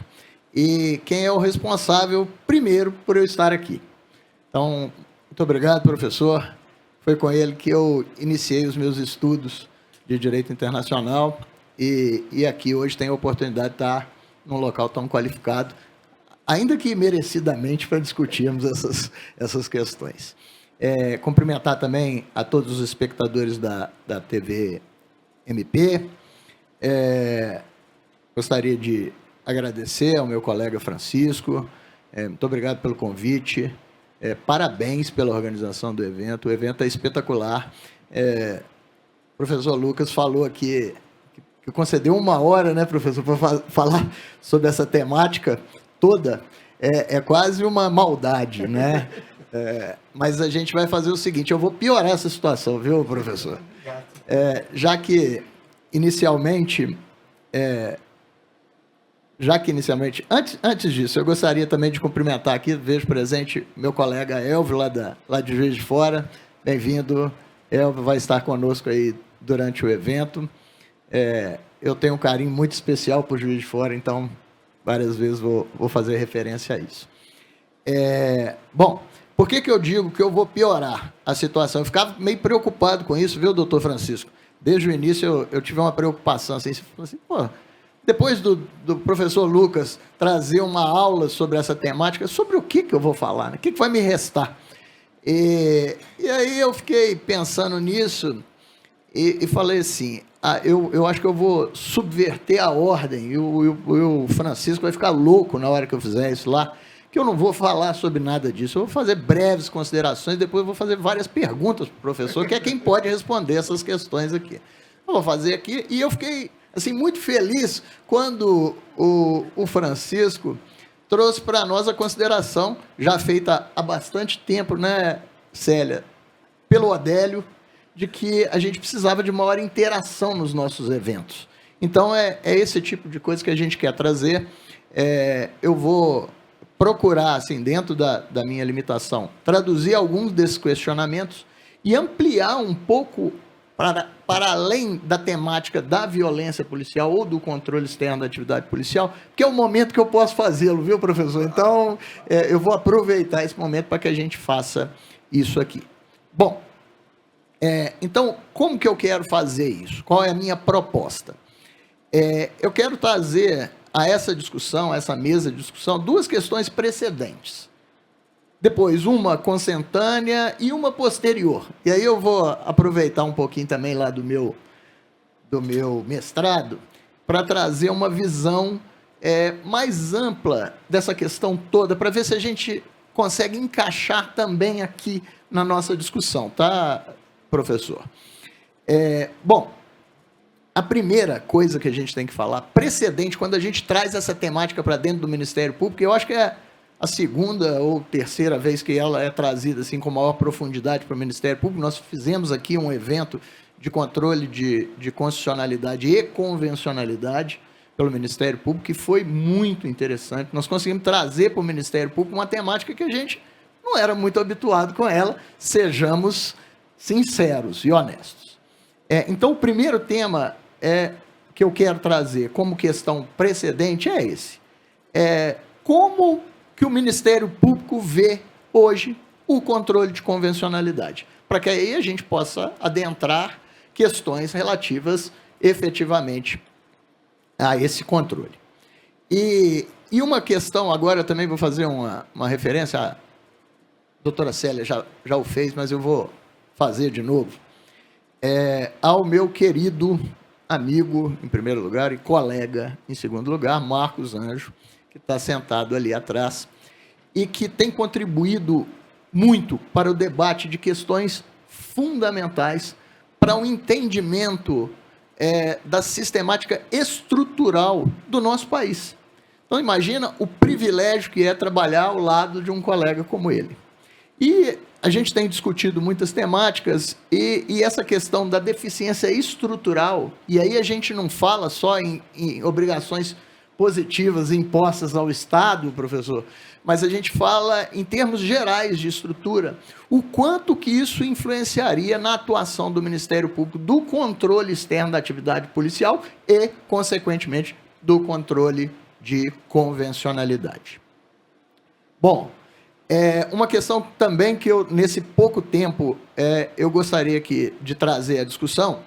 e quem é o responsável, primeiro, por eu estar aqui. Então, muito obrigado, professor. Foi com ele que eu iniciei os meus estudos de Direito Internacional e aqui hoje tenho a oportunidade de estar num local tão qualificado, ainda que merecidamente, para discutirmos essas questões. Cumprimentar também a todos os espectadores da TV MP. Gostaria de agradecer ao meu colega Francisco. Muito obrigado pelo convite. Parabéns pela organização do evento. O evento é espetacular. O professor Lucas falou aqui que concedeu 1 hora, né, professor, para falar sobre essa temática toda. É quase uma maldade, né? Mas a gente vai fazer o seguinte, eu vou piorar essa situação, viu, professor? Já que inicialmente, antes disso, eu gostaria também de cumprimentar aqui, vejo presente meu colega Elvio, lá de Juiz de Fora. Bem-vindo, Elvio, vai estar conosco aí durante o evento. Eu tenho um carinho muito especial por Juiz de Fora, então, várias vezes vou fazer referência a isso. Bom, por que eu digo que eu vou piorar a situação? Eu ficava meio preocupado com isso, viu, doutor Francisco? Desde o início eu tive uma preocupação, assim, depois do professor Lucas trazer uma aula sobre essa temática, sobre o que eu vou falar, né? O que vai me restar? E aí eu fiquei pensando nisso e falei assim, eu acho que eu vou subverter a ordem, e o Francisco vai ficar louco na hora que eu fizer isso lá, que eu não vou falar sobre nada disso, eu vou fazer breves considerações, depois eu vou fazer várias perguntas para o professor, que é quem pode responder essas questões aqui. Eu vou fazer aqui, e eu fiquei assim, muito feliz quando o Francisco trouxe para nós a consideração, já feita há bastante tempo, né, Célia, pelo Odélio, de que a gente precisava de maior interação nos nossos eventos. Então, é esse tipo de coisa que a gente quer trazer. Eu vou procurar, assim, dentro da minha limitação, traduzir alguns desses questionamentos e ampliar um pouco para além da temática da violência policial ou do controle externo da atividade policial, que é o momento que eu posso fazê-lo, viu, professor? Então, eu vou aproveitar esse momento para que a gente faça isso aqui. Bom, então, como que eu quero fazer isso? Qual é a minha proposta? Eu quero trazer a essa discussão, a essa mesa de discussão, duas questões precedentes. Depois, uma consentânea e uma posterior. E aí eu vou aproveitar um pouquinho também lá do meu mestrado para trazer uma visão mais ampla dessa questão toda, para ver se a gente consegue encaixar também aqui na nossa discussão, tá, professor? Bom, a primeira coisa que a gente tem que falar, precedente, quando a gente traz essa temática para dentro do Ministério Público, eu acho que é a segunda ou terceira vez que ela é trazida assim, com maior profundidade para o Ministério Público. Nós fizemos aqui um evento de controle de constitucionalidade e convencionalidade pelo Ministério Público, que foi muito interessante. Nós conseguimos trazer para o Ministério Público uma temática que a gente não era muito habituado com ela, sejamos sinceros e honestos. Então, o primeiro tema que eu quero trazer como questão precedente é esse. Como que o Ministério Público vê hoje o controle de convencionalidade? Para que aí a gente possa adentrar questões relativas efetivamente a esse controle. E uma questão, agora eu também vou fazer uma referência, a doutora Célia já o fez, mas eu vou fazer de novo, ao meu querido amigo, em primeiro lugar, e colega, em segundo lugar, Marcos Anjo, que está sentado ali atrás, e que tem contribuído muito para o debate de questões fundamentais para um entendimento da sistemática estrutural do nosso país. Então, imagina o privilégio que é trabalhar ao lado de um colega como ele. E a gente tem discutido muitas temáticas e essa questão da deficiência estrutural, e aí a gente não fala só em obrigações positivas impostas ao Estado, professor, mas a gente fala em termos gerais de estrutura, o quanto que isso influenciaria na atuação do Ministério Público, do controle externo da atividade policial e, consequentemente, do controle de convencionalidade. Bom, uma questão também que eu, nesse pouco tempo, eu gostaria de trazer à discussão,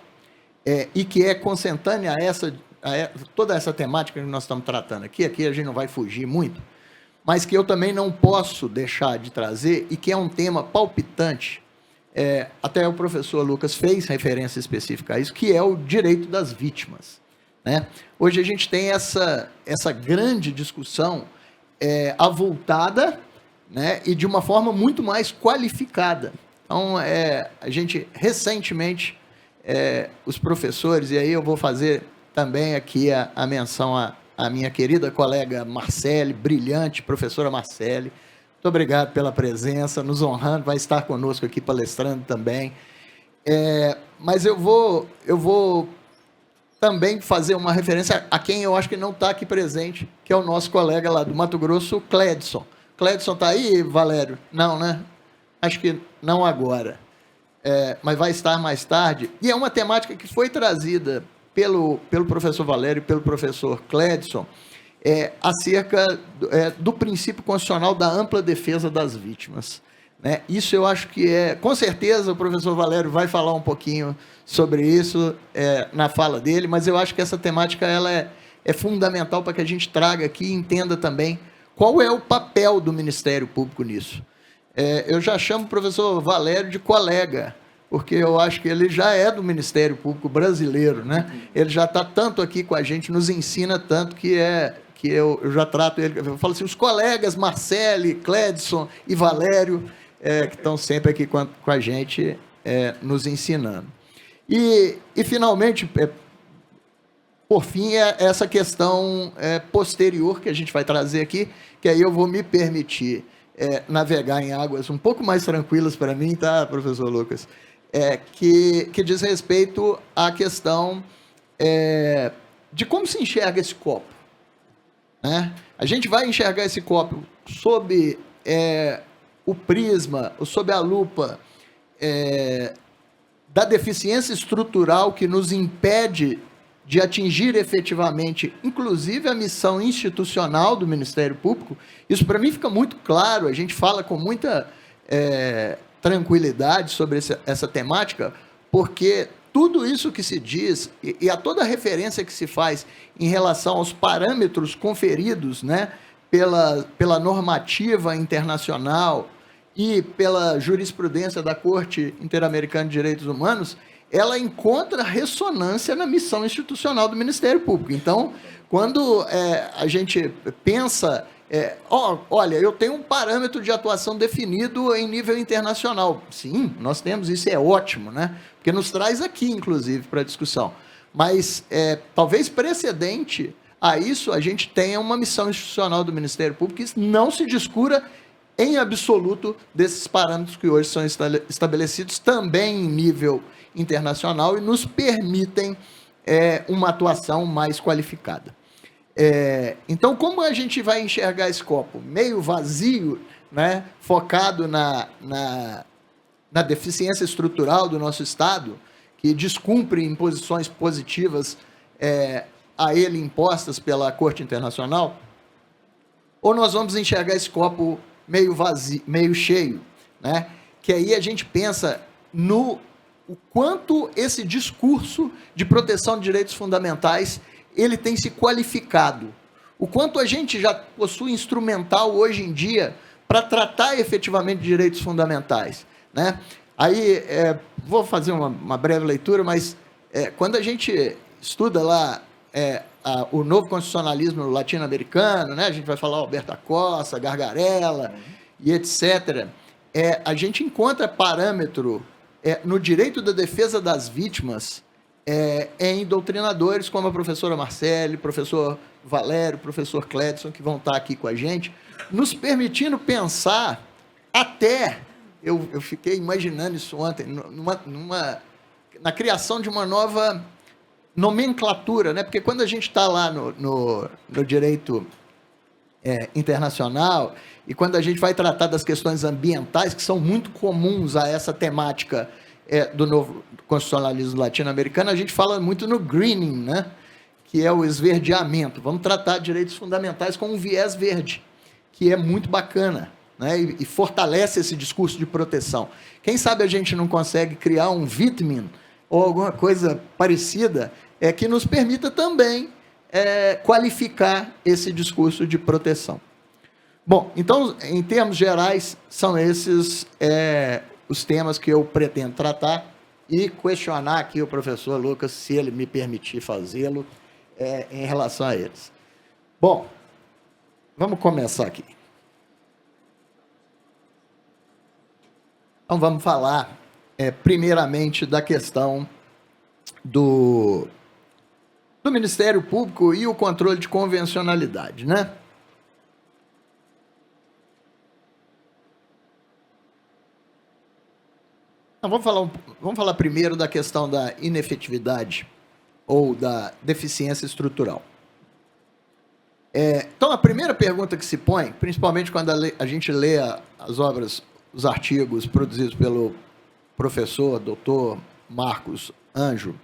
e que é consentânea a toda essa temática que nós estamos tratando aqui a gente não vai fugir muito, mas que eu também não posso deixar de trazer, e que é um tema palpitante, até o professor Lucas fez referência específica a isso, que é o direito das vítimas, né? Hoje a gente tem essa grande discussão avultada, né, e de uma forma muito mais qualificada. Então, a gente, recentemente, os professores, e aí eu vou fazer também aqui a menção à minha querida colega Marcele, brilhante professora Marcele, muito obrigado pela presença, nos honrando, vai estar conosco aqui palestrando também. Mas eu vou também fazer uma referência a quem eu acho que não está aqui presente, que é o nosso colega lá do Mato Grosso, Clédson. Clédson está aí, Valério? Não, né? Acho que não agora, mas vai estar mais tarde. E é uma temática que foi trazida pelo professor Valério e pelo professor Clédson, acerca do princípio constitucional da ampla defesa das vítimas, né? Isso eu acho que com certeza o professor Valério vai falar um pouquinho sobre isso na fala dele, mas eu acho que essa temática ela é fundamental para que a gente traga aqui e entenda também qual é o papel do Ministério Público nisso. Eu já chamo o professor Valério de colega, porque eu acho que ele já é do Ministério Público brasileiro, né? Ele já está tanto aqui com a gente, nos ensina tanto que eu já trato ele, eu falo assim, os colegas Marcele, Clédson e Valério, que estão sempre aqui com a gente, nos ensinando. E finalmente, por fim, essa questão posterior que a gente vai trazer aqui, que aí eu vou me permitir navegar em águas um pouco mais tranquilas para mim, tá, professor Lucas? Que diz respeito à questão de como se enxerga esse copo, né? A gente vai enxergar esse copo sob o prisma, sob a lupa da deficiência estrutural que nos impede de atingir efetivamente, inclusive, a missão institucional do Ministério Público. Isso, para mim, fica muito claro, a gente fala com muita tranquilidade sobre essa temática, porque tudo isso que se diz, e a toda a referência que se faz em relação aos parâmetros conferidos, né, pela normativa internacional e pela jurisprudência da Corte Interamericana de Direitos Humanos, ela encontra ressonância na missão institucional do Ministério Público. Então, quando a gente pensa, olha, eu tenho um parâmetro de atuação definido em nível internacional. Sim, nós temos, isso é ótimo, né? Porque nos traz aqui, inclusive, para a discussão. Mas, talvez precedente a isso, a gente tenha uma missão institucional do Ministério Público que não se descura em absoluto desses parâmetros que hoje são estabelecidos também em nível internacional e nos permitem uma atuação mais qualificada. Então, como a gente vai enxergar esse copo? Meio vazio, né, focado na deficiência estrutural do nosso Estado, que descumpre imposições positivas a ele impostas pela Corte Internacional, ou nós vamos enxergar esse copo meio vazio, meio cheio, né? Que aí a gente pensa no o quanto esse discurso de proteção de direitos fundamentais ele tem se qualificado, o quanto a gente já possui instrumental hoje em dia para tratar efetivamente de direitos fundamentais, né? Aí, vou fazer uma breve leitura, mas quando a gente estuda lá o novo constitucionalismo latino-americano, né? A gente vai falar Alberto Acosta, Gargarella e etc., a gente encontra parâmetro no direito da defesa das vítimas em doutrinadores como a professora Marcele, professor Valério, professor Cledson, que vão estar aqui com a gente, nos permitindo pensar até, eu fiquei imaginando isso ontem, na criação de uma nova nomenclatura, né? Porque quando a gente está lá no direito internacional e quando a gente vai tratar das questões ambientais, que são muito comuns a essa temática do novo constitucionalismo latino-americano, a gente fala muito no greening, né? Que é o esverdeamento. Vamos tratar direitos fundamentais com um viés verde, que é muito bacana, né? E fortalece esse discurso de proteção. Quem sabe a gente não consegue criar um vitamin ou alguma coisa parecida que nos permita também qualificar esse discurso de proteção. Bom, então, em termos gerais, são esses os temas que eu pretendo tratar e questionar aqui o professor Lucas, se ele me permitir fazê-lo, em relação a eles. Bom, vamos começar aqui. Então, vamos falar, primeiramente, da questão do Ministério Público e o controle de convencionalidade, né? Então, vamos falar primeiro da questão da inefetividade ou da deficiência estrutural. Então, a primeira pergunta que se põe, principalmente quando a gente lê as obras, os artigos produzidos pelo professor, doutor Marcos Anjo,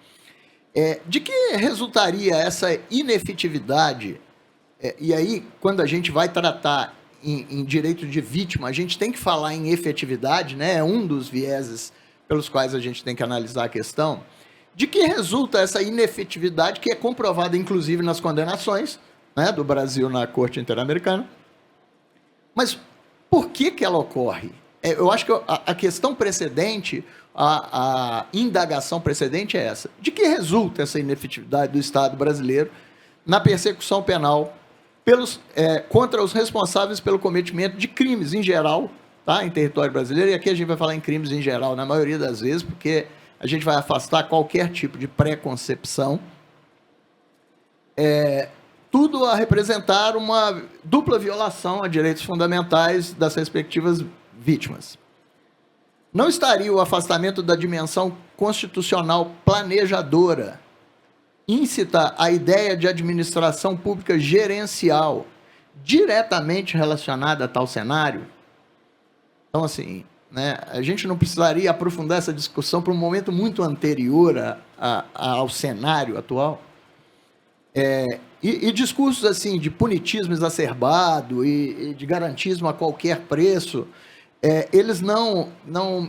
de que resultaria essa inefetividade? E aí, quando a gente vai tratar em direito de vítima, a gente tem que falar em efetividade, né? É um dos vieses pelos quais a gente tem que analisar a questão. De que resulta essa inefetividade, que é comprovada, inclusive, nas condenações, né, do Brasil na Corte Interamericana? Mas por que ela ocorre? Eu acho que a questão precedente, a indagação precedente é essa. De que resulta essa inefetividade do Estado brasileiro na persecução penal contra os responsáveis pelo cometimento de crimes em geral, tá, em território brasileiro? E aqui a gente vai falar em crimes em geral, na maioria das vezes, porque a gente vai afastar qualquer tipo de preconcepção. Tudo a representar uma dupla violação a direitos fundamentais das respectivas vítimas. Não estaria o afastamento da dimensão constitucional planejadora, íncita à ideia de administração pública gerencial, diretamente relacionada a tal cenário? Então, assim, né, a gente não precisaria aprofundar essa discussão para um momento muito anterior ao cenário atual? E discursos assim de punitismo exacerbado e de garantismo a qualquer preço, eles não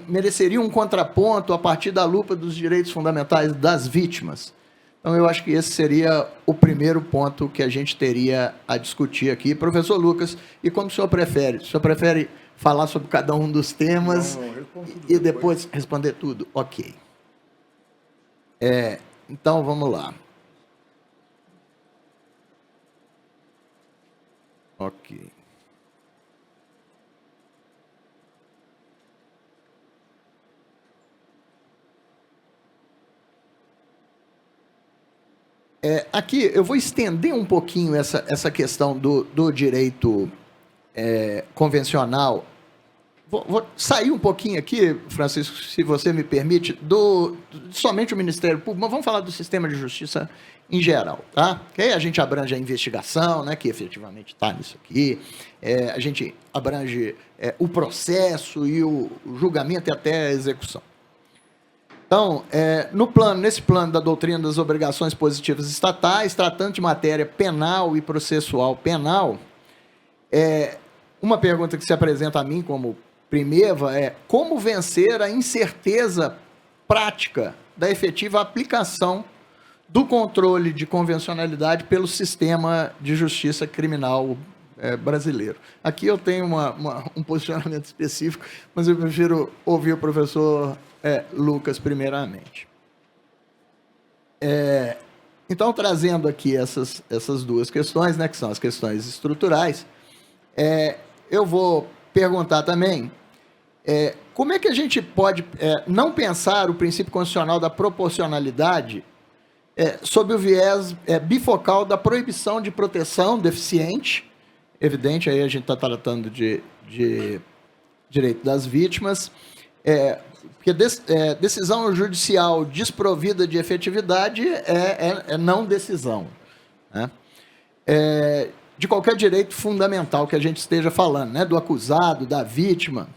mereceriam um contraponto a partir da lupa dos direitos fundamentais das vítimas? Então, eu acho que esse seria o primeiro ponto que a gente teria a discutir aqui. Professor Lucas, e como o senhor prefere? O senhor prefere falar sobre cada um dos temas e depois responder tudo? Ok. Então, vamos lá. Ok. Aqui eu vou estender um pouquinho essa questão do direito convencional. Vou sair um pouquinho aqui, Francisco, se você me permite, somente o Ministério Público, mas vamos falar do sistema de justiça em geral, tá? Que aí a gente abrange a investigação, né, que efetivamente está nisso aqui, a gente abrange o processo e o julgamento e até a execução. Então, nesse plano da doutrina das obrigações positivas estatais, tratando de matéria penal e processual penal, uma pergunta que se apresenta a mim como primeva é como vencer a incerteza prática da efetiva aplicação do controle de convencionalidade pelo sistema de justiça criminal brasileiro. Aqui eu tenho um posicionamento específico, mas eu prefiro ouvir o professor Lucas primeiramente. Então, trazendo aqui essas duas questões, né, que são as questões estruturais, eu vou perguntar também como é que a gente pode não pensar o princípio constitucional da proporcionalidade sob o viés bifocal da proibição de proteção deficiente, evidente, aí a gente está tratando de direito das vítimas, porque decisão judicial desprovida de efetividade é não decisão, né? De qualquer direito fundamental que a gente esteja falando, né? Do acusado, da vítima.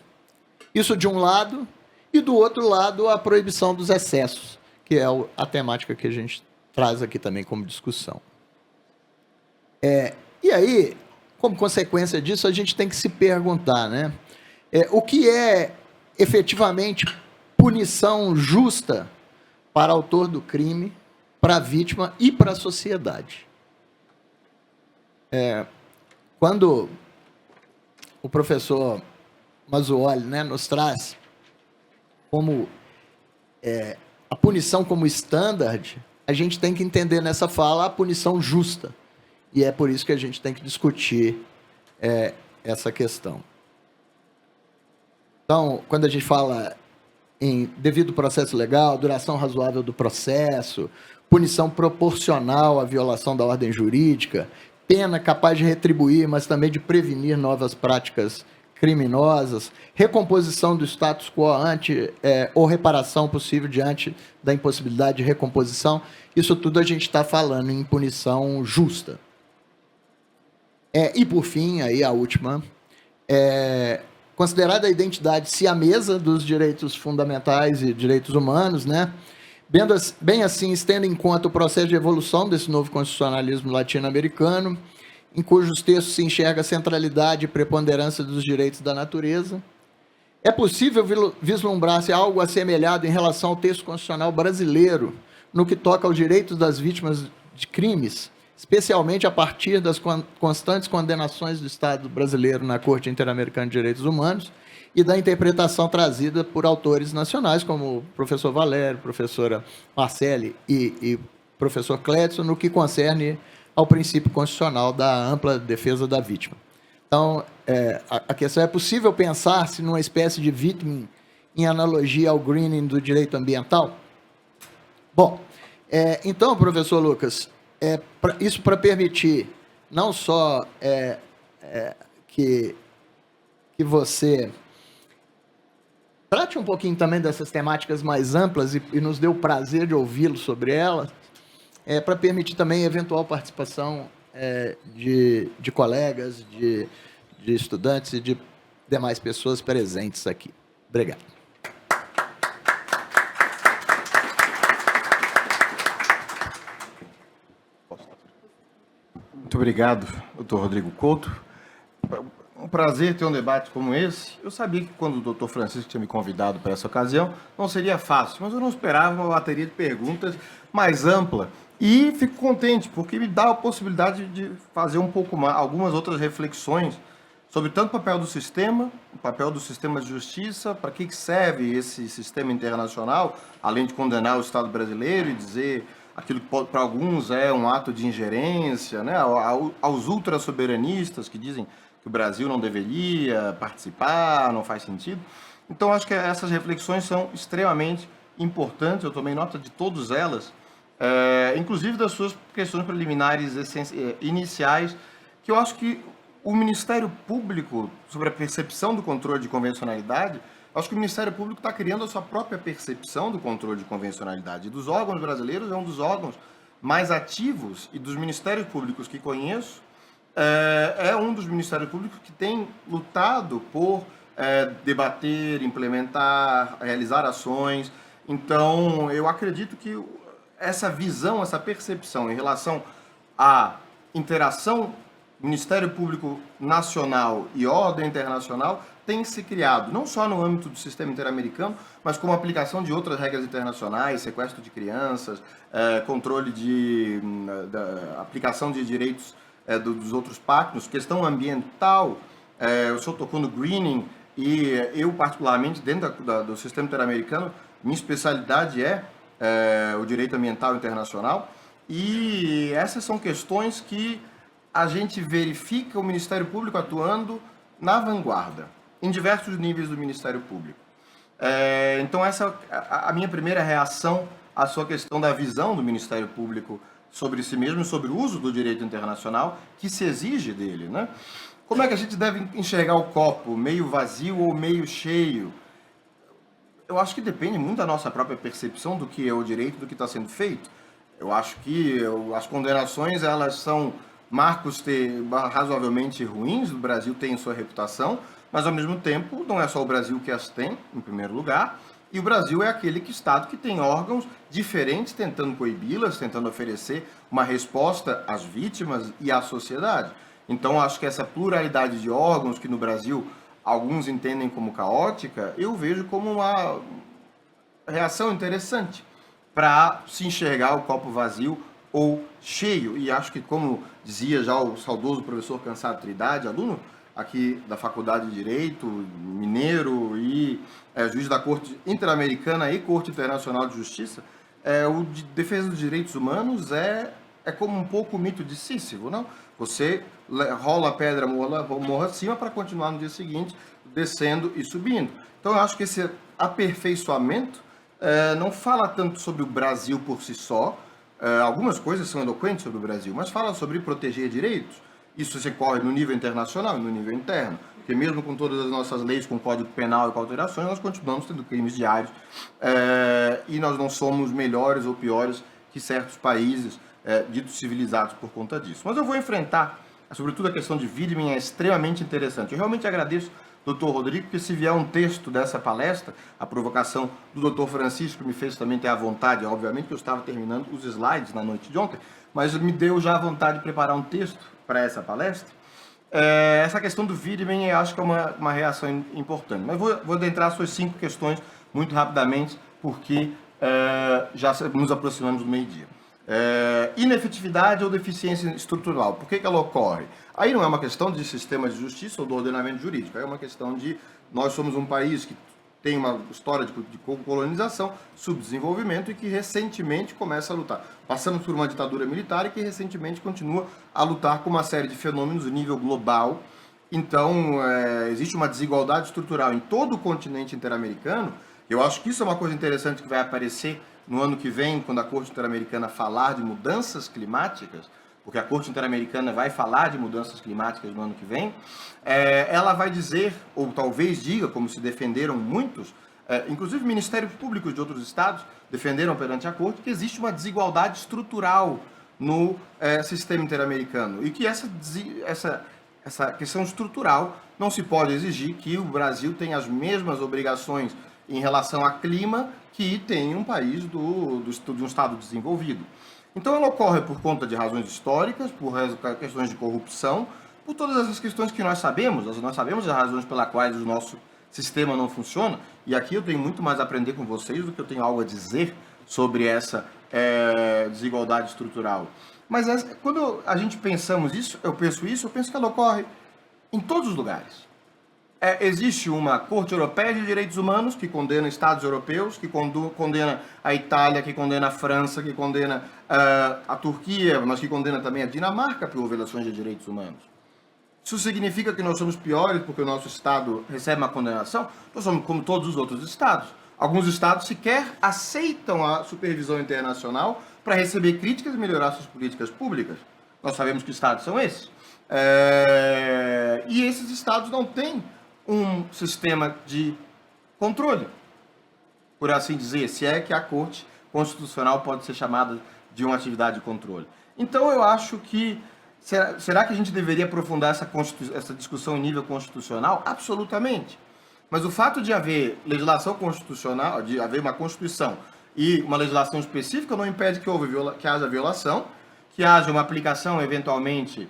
Isso de um lado, e do outro lado a proibição dos excessos, que é a temática que a gente traz aqui também como discussão. E aí, como consequência disso, a gente tem que se perguntar, né? O que é efetivamente punição justa para o autor do crime, para a vítima e para a sociedade? Quando o professor Mazzuoli, né, nos traz como a punição como standard, a gente tem que entender nessa fala a punição justa. E é por isso que a gente tem que discutir essa questão. Então, quando a gente fala em devido processo legal, duração razoável do processo, punição proporcional à violação da ordem jurídica, pena capaz de retribuir, mas também de prevenir novas práticas criminosas, recomposição do status quo ou reparação possível diante da impossibilidade de recomposição, isso tudo a gente está falando em punição justa. E, por fim, aí a última, considerada a identidade siamesa dos direitos fundamentais e direitos humanos, né? Bem assim, estendo em conta o processo de evolução desse novo constitucionalismo latino-americano, em cujos textos se enxerga a centralidade e preponderância dos direitos da natureza, é possível vislumbrar-se algo assemelhado em relação ao texto constitucional brasileiro, no que toca aos direitos das vítimas de crimes, especialmente a partir das constantes condenações do Estado brasileiro na Corte Interamericana de Direitos Humanos e da interpretação trazida por autores nacionais, como o professor Valério, professora Marcele e professor Clédson, no que concerne ao princípio constitucional da ampla defesa da vítima. Então, a questão é possível pensar-se numa espécie de vítima em analogia ao greening do direito ambiental? Bom, então, professor Lucas, isso para permitir não só que você trate um pouquinho também dessas temáticas mais amplas e nos dê o prazer de ouvi-lo sobre elas, para permitir também eventual participação de colegas, de estudantes e de demais pessoas presentes aqui. Obrigado. Muito obrigado, doutor Rodrigo Couto. Um prazer ter um debate como esse. Eu sabia que quando o doutor Francisco tinha me convidado para essa ocasião, não seria fácil, mas eu não esperava uma bateria de perguntas mais ampla. E fico contente, porque me dá a possibilidade de fazer um pouco mais, algumas outras reflexões sobre tanto o papel do sistema, o papel do sistema de justiça, para que serve esse sistema internacional, além de condenar o Estado brasileiro e dizer aquilo que para alguns é um ato de ingerência, né? Aos ultra-soberanistas que dizem que o Brasil não deveria participar, não faz sentido. Então, acho que essas reflexões são extremamente importantes, eu tomei nota de todas elas, inclusive das suas questões preliminares iniciais, que eu acho que o Ministério Público, sobre a percepção do controle de convencionalidade, acho que o Ministério Público está criando a sua própria percepção do controle de convencionalidade. E dos órgãos brasileiros, é um dos órgãos mais ativos, e dos ministérios públicos que conheço, é um dos ministérios públicos que tem lutado por debater, implementar, realizar ações. Então, eu acredito que essa visão, essa percepção em relação à interação Ministério Público Nacional e ordem internacional tem se criado, não só no âmbito do sistema interamericano, mas como aplicação de outras regras internacionais, sequestro de crianças, controle da aplicação de direitos dos outros pactos, questão ambiental. O senhor tocou no greening, e eu, particularmente, dentro do sistema interamericano, minha especialidade é o direito ambiental internacional, e essas são questões que a gente verifica o Ministério Público atuando na vanguarda, em diversos níveis do Ministério Público. Então, essa é a minha primeira reação à sua questão da visão do Ministério Público sobre si mesmo e sobre o uso do direito internacional que se exige dele, né? Como é que a gente deve enxergar o copo, meio vazio ou meio cheio? Eu acho que depende muito da nossa própria percepção do que é o direito, do que está sendo feito. Eu acho que as condenações, elas são marcos razoavelmente ruins, o Brasil tem sua reputação, mas ao mesmo tempo não é só o Brasil que as tem, em primeiro lugar, e o Brasil é aquele estado que tem órgãos diferentes tentando coibi-las, tentando oferecer uma resposta às vítimas e à sociedade. Então, acho que essa pluralidade de órgãos que no Brasil alguns entendem como caótica, eu vejo como uma reação interessante para se enxergar o copo vazio ou cheio. E acho que, como dizia já o saudoso professor Cansado Trindade, aluno aqui da Faculdade de Direito, mineiro e juiz da Corte Interamericana e Corte Internacional de Justiça, o de defesa dos direitos humanos é como um pouco o mito de Sísifo, não? Você rola a pedra, morra acima para continuar no dia seguinte, descendo e subindo. Então, eu acho que esse aperfeiçoamento não fala tanto sobre o Brasil por si só. Algumas coisas são eloquentes sobre o Brasil, mas fala sobre proteger direitos. Isso se corre no nível internacional e no nível interno. Porque mesmo com todas as nossas leis, com Código Penal e com alterações, nós continuamos tendo crimes diários. E nós não somos melhores ou piores que certos países ditos civilizados por conta disso. Mas eu vou enfrentar, sobretudo a questão de Wiedemann, é extremamente interessante. Eu realmente agradeço, doutor Rodrigo, porque se vier um texto dessa palestra, a provocação do doutor Francisco me fez também ter a vontade, obviamente, que eu estava terminando os slides na noite de ontem, mas me deu já a vontade de preparar um texto para essa palestra. Essa questão do Wiedemann, eu acho que é uma reação importante. Mas vou adentrar suas 5 questões muito rapidamente, porque já nos aproximamos do meio-dia. Inefetividade ou deficiência estrutural, por que ela ocorre? Aí não é uma questão de sistema de justiça ou do ordenamento jurídico, é uma questão de nós somos um país que tem uma história de colonização, subdesenvolvimento e que recentemente começa a lutar. Passamos por uma ditadura militar e que recentemente continua a lutar com uma série de fenômenos a nível global. Então, existe uma desigualdade estrutural em todo o continente interamericano. Eu acho que isso é uma coisa interessante que vai aparecer no ano que vem, quando a Corte Interamericana falar de mudanças climáticas, porque a Corte Interamericana vai falar de mudanças climáticas no ano que vem, ela vai dizer, ou talvez diga, como se defenderam muitos, inclusive ministérios públicos de outros estados defenderam perante a Corte, que existe uma desigualdade estrutural no sistema interamericano e que essa questão estrutural não se pode exigir que o Brasil tenha as mesmas obrigações em relação ao clima que tem um país de um estado desenvolvido. Então ela ocorre por conta de razões históricas, por questões de corrupção, por todas essas questões que nós sabemos as razões pelas quais o nosso sistema não funciona, e aqui eu tenho muito mais a aprender com vocês do que eu tenho algo a dizer sobre essa desigualdade estrutural. Mas quando a gente eu penso que ela ocorre em todos os lugares. Existe uma Corte Europeia de Direitos Humanos que condena estados europeus, que condena a Itália, que condena a França, que condena a Turquia, mas que condena também a Dinamarca por violações de direitos humanos. Isso significa que nós somos piores porque o nosso estado recebe uma condenação? Nós somos como todos os outros estados. Alguns estados sequer aceitam a supervisão internacional para receber críticas e melhorar suas políticas públicas. Nós sabemos que estados são esses. E esses estados não têm um sistema de controle, por assim dizer, se é que a Corte Constitucional pode ser chamada de uma atividade de controle. Então, eu acho que... Será que a gente deveria aprofundar essa discussão em nível constitucional? Absolutamente. Mas o fato de haver legislação constitucional, de haver uma Constituição e uma legislação específica não impede que haja violação, que haja uma aplicação eventualmente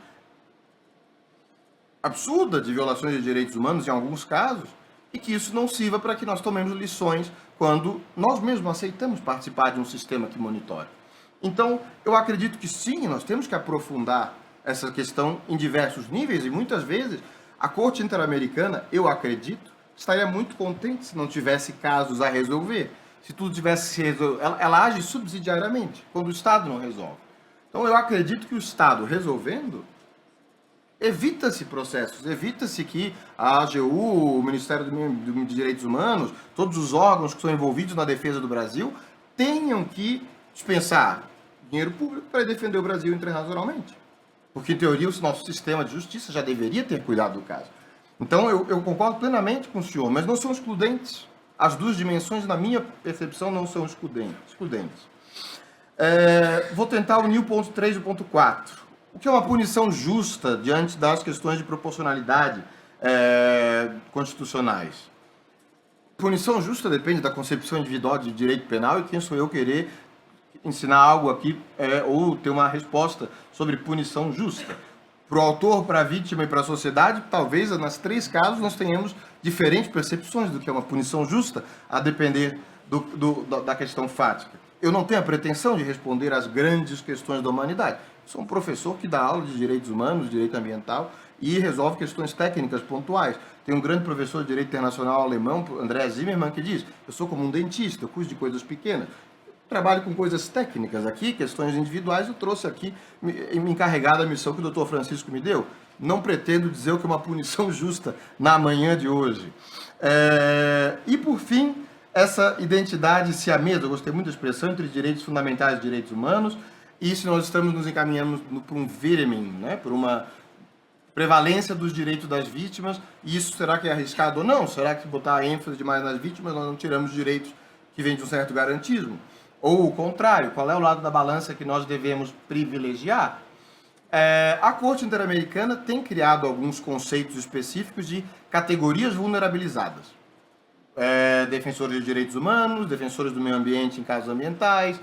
absurda de violações de direitos humanos em alguns casos, e que isso não sirva para que nós tomemos lições quando nós mesmos aceitamos participar de um sistema que monitora. Então, eu acredito que sim, nós temos que aprofundar essa questão em diversos níveis, e muitas vezes a Corte Interamericana, eu acredito, estaria muito contente se não tivesse casos a resolver. Se tudo tivesse resolvido, ela age subsidiariamente, quando o Estado não resolve. Então, eu acredito que o Estado resolvendo, evita-se processos, evita-se que a AGU, o Ministério dos Direitos Humanos, todos os órgãos que são envolvidos na defesa do Brasil, tenham que dispensar dinheiro público para defender o Brasil internacionalmente. Porque, em teoria, o nosso sistema de justiça já deveria ter cuidado do caso. Então, eu concordo plenamente com o senhor, mas não são excludentes. As duas dimensões, na minha percepção, não são excludentes. Vou tentar unir o ponto 3 e o ponto 4. O que é uma punição justa diante das questões de proporcionalidade constitucionais? Punição justa depende da concepção individual de direito penal, e quem sou eu querer ensinar algo aqui ou ter uma resposta sobre punição justa. Para o autor, para a vítima e para a sociedade, talvez nas três casos nós tenhamos diferentes percepções do que é uma punição justa, a depender da questão fática. Eu não tenho a pretensão de responder às grandes questões da humanidade. Sou um professor que dá aula de direitos humanos, direito ambiental, e resolve questões técnicas pontuais. Tem um grande professor de direito internacional alemão, André Zimmermann, que diz: eu sou como um dentista, eu cuido de coisas pequenas. Trabalho com coisas técnicas aqui, questões individuais, eu trouxe aqui, me encarregado a missão que o Dr. Francisco me deu. Não pretendo dizer o que é uma punição justa na manhã de hoje. E, por fim, essa identidade siamesa, eu gostei muito da expressão, entre direitos fundamentais e direitos humanos, e se nós estamos nos encaminhando para um vírmen, né, por uma prevalência dos direitos das vítimas, e isso será que é arriscado ou não? Será que botar ênfase demais nas vítimas nós não tiramos direitos que vêm de um certo garantismo? Ou o contrário, qual é o lado da balança que nós devemos privilegiar? A Corte Interamericana tem criado alguns conceitos específicos de categorias vulnerabilizadas. Defensores de direitos humanos, defensores do meio ambiente em casos ambientais,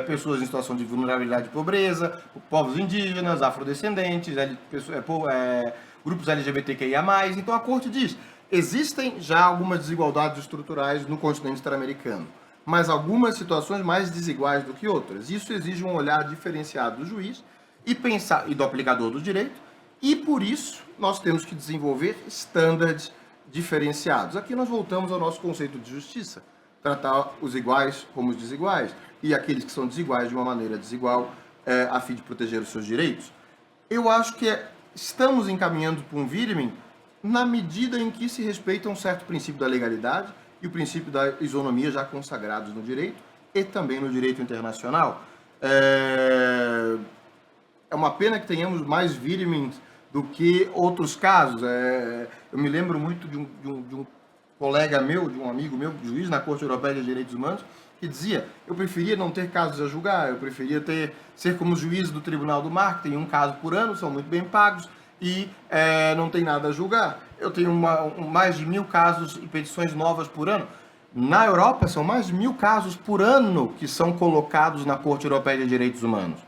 pessoas em situação de vulnerabilidade e pobreza, povos indígenas, afrodescendentes, grupos LGBTQIA+. Então a Corte diz, existem já algumas desigualdades estruturais no continente interamericano, mas algumas situações mais desiguais do que outras. Isso exige um olhar diferenciado do juiz e do aplicador do direito, e por isso nós temos que desenvolver estándares diferenciados. Aqui nós voltamos ao nosso conceito de justiça, tratar os iguais como os desiguais, e aqueles que são desiguais de uma maneira desigual, a fim de proteger os seus direitos. Eu acho que estamos encaminhando para um vírmen na medida em que se respeita um certo princípio da legalidade e o princípio da isonomia já consagrados no direito e também no direito internacional. É uma pena que tenhamos mais vírmens do que outros casos. Eu me lembro muito de um colega meu, de um amigo meu, juiz na Corte Europeia de Direitos Humanos, que dizia: eu preferia não ter casos a julgar, eu preferia ser como juiz do Tribunal do Mar, que tem um caso por ano, são muito bem pagos e não tem nada a julgar. Eu tenho mais de 1000 casos e petições novas por ano. Na Europa, são mais de 1000 casos por ano que são colocados na Corte Europeia de Direitos Humanos.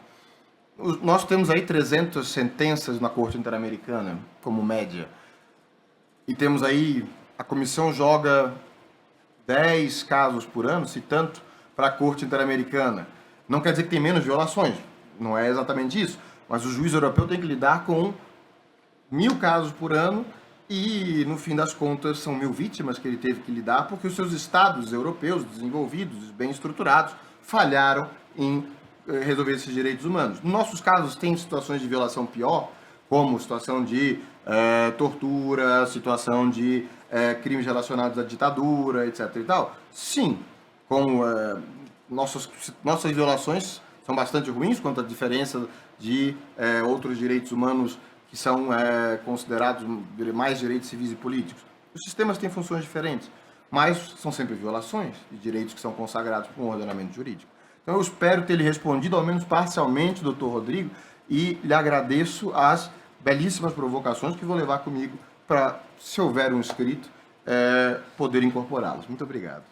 Nós temos aí 300 sentenças na Corte Interamericana, como média. E temos aí, a comissão joga 10 casos por ano, se tanto, para a Corte Interamericana. Não quer dizer que tem menos violações, não é exatamente isso. Mas o juiz europeu tem que lidar com 1000 casos por ano e, no fim das contas, são 1000 vítimas que ele teve que lidar porque os seus estados europeus, desenvolvidos, bem estruturados, falharam em resolver esses direitos humanos. Nos nossos casos, tem situações de violação pior, como situação de tortura, situação de crimes relacionados à ditadura, etc. e tal. Sim, nossas violações são bastante ruins quanto à diferença de outros direitos humanos que são considerados mais direitos civis e políticos. Os sistemas têm funções diferentes, mas são sempre violações de direitos que são consagrados por um ordenamento jurídico. Então eu espero ter lhe respondido, ao menos parcialmente, doutor Rodrigo, e lhe agradeço as belíssimas provocações que vou levar comigo para, se houver um escrito, poder incorporá-los. Muito obrigado.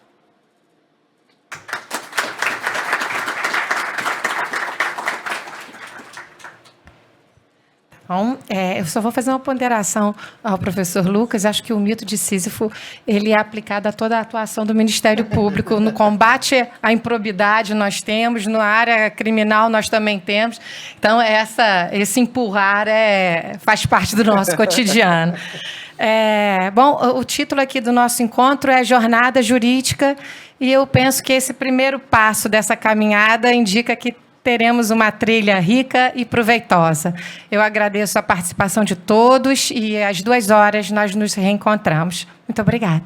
Então, eu só vou fazer uma ponderação ao professor Lucas. Acho que o mito de Sísifo ele é aplicado a toda a atuação do Ministério Público. No combate à improbidade nós temos, na área criminal nós também temos. Então, esse empurrar faz parte do nosso cotidiano. Bom, o título aqui do nosso encontro é Jornada Jurídica, e eu penso que esse primeiro passo dessa caminhada indica que teremos uma trilha rica e proveitosa. Eu agradeço a participação de todos e às 2 horas nós nos reencontramos. Muito obrigada.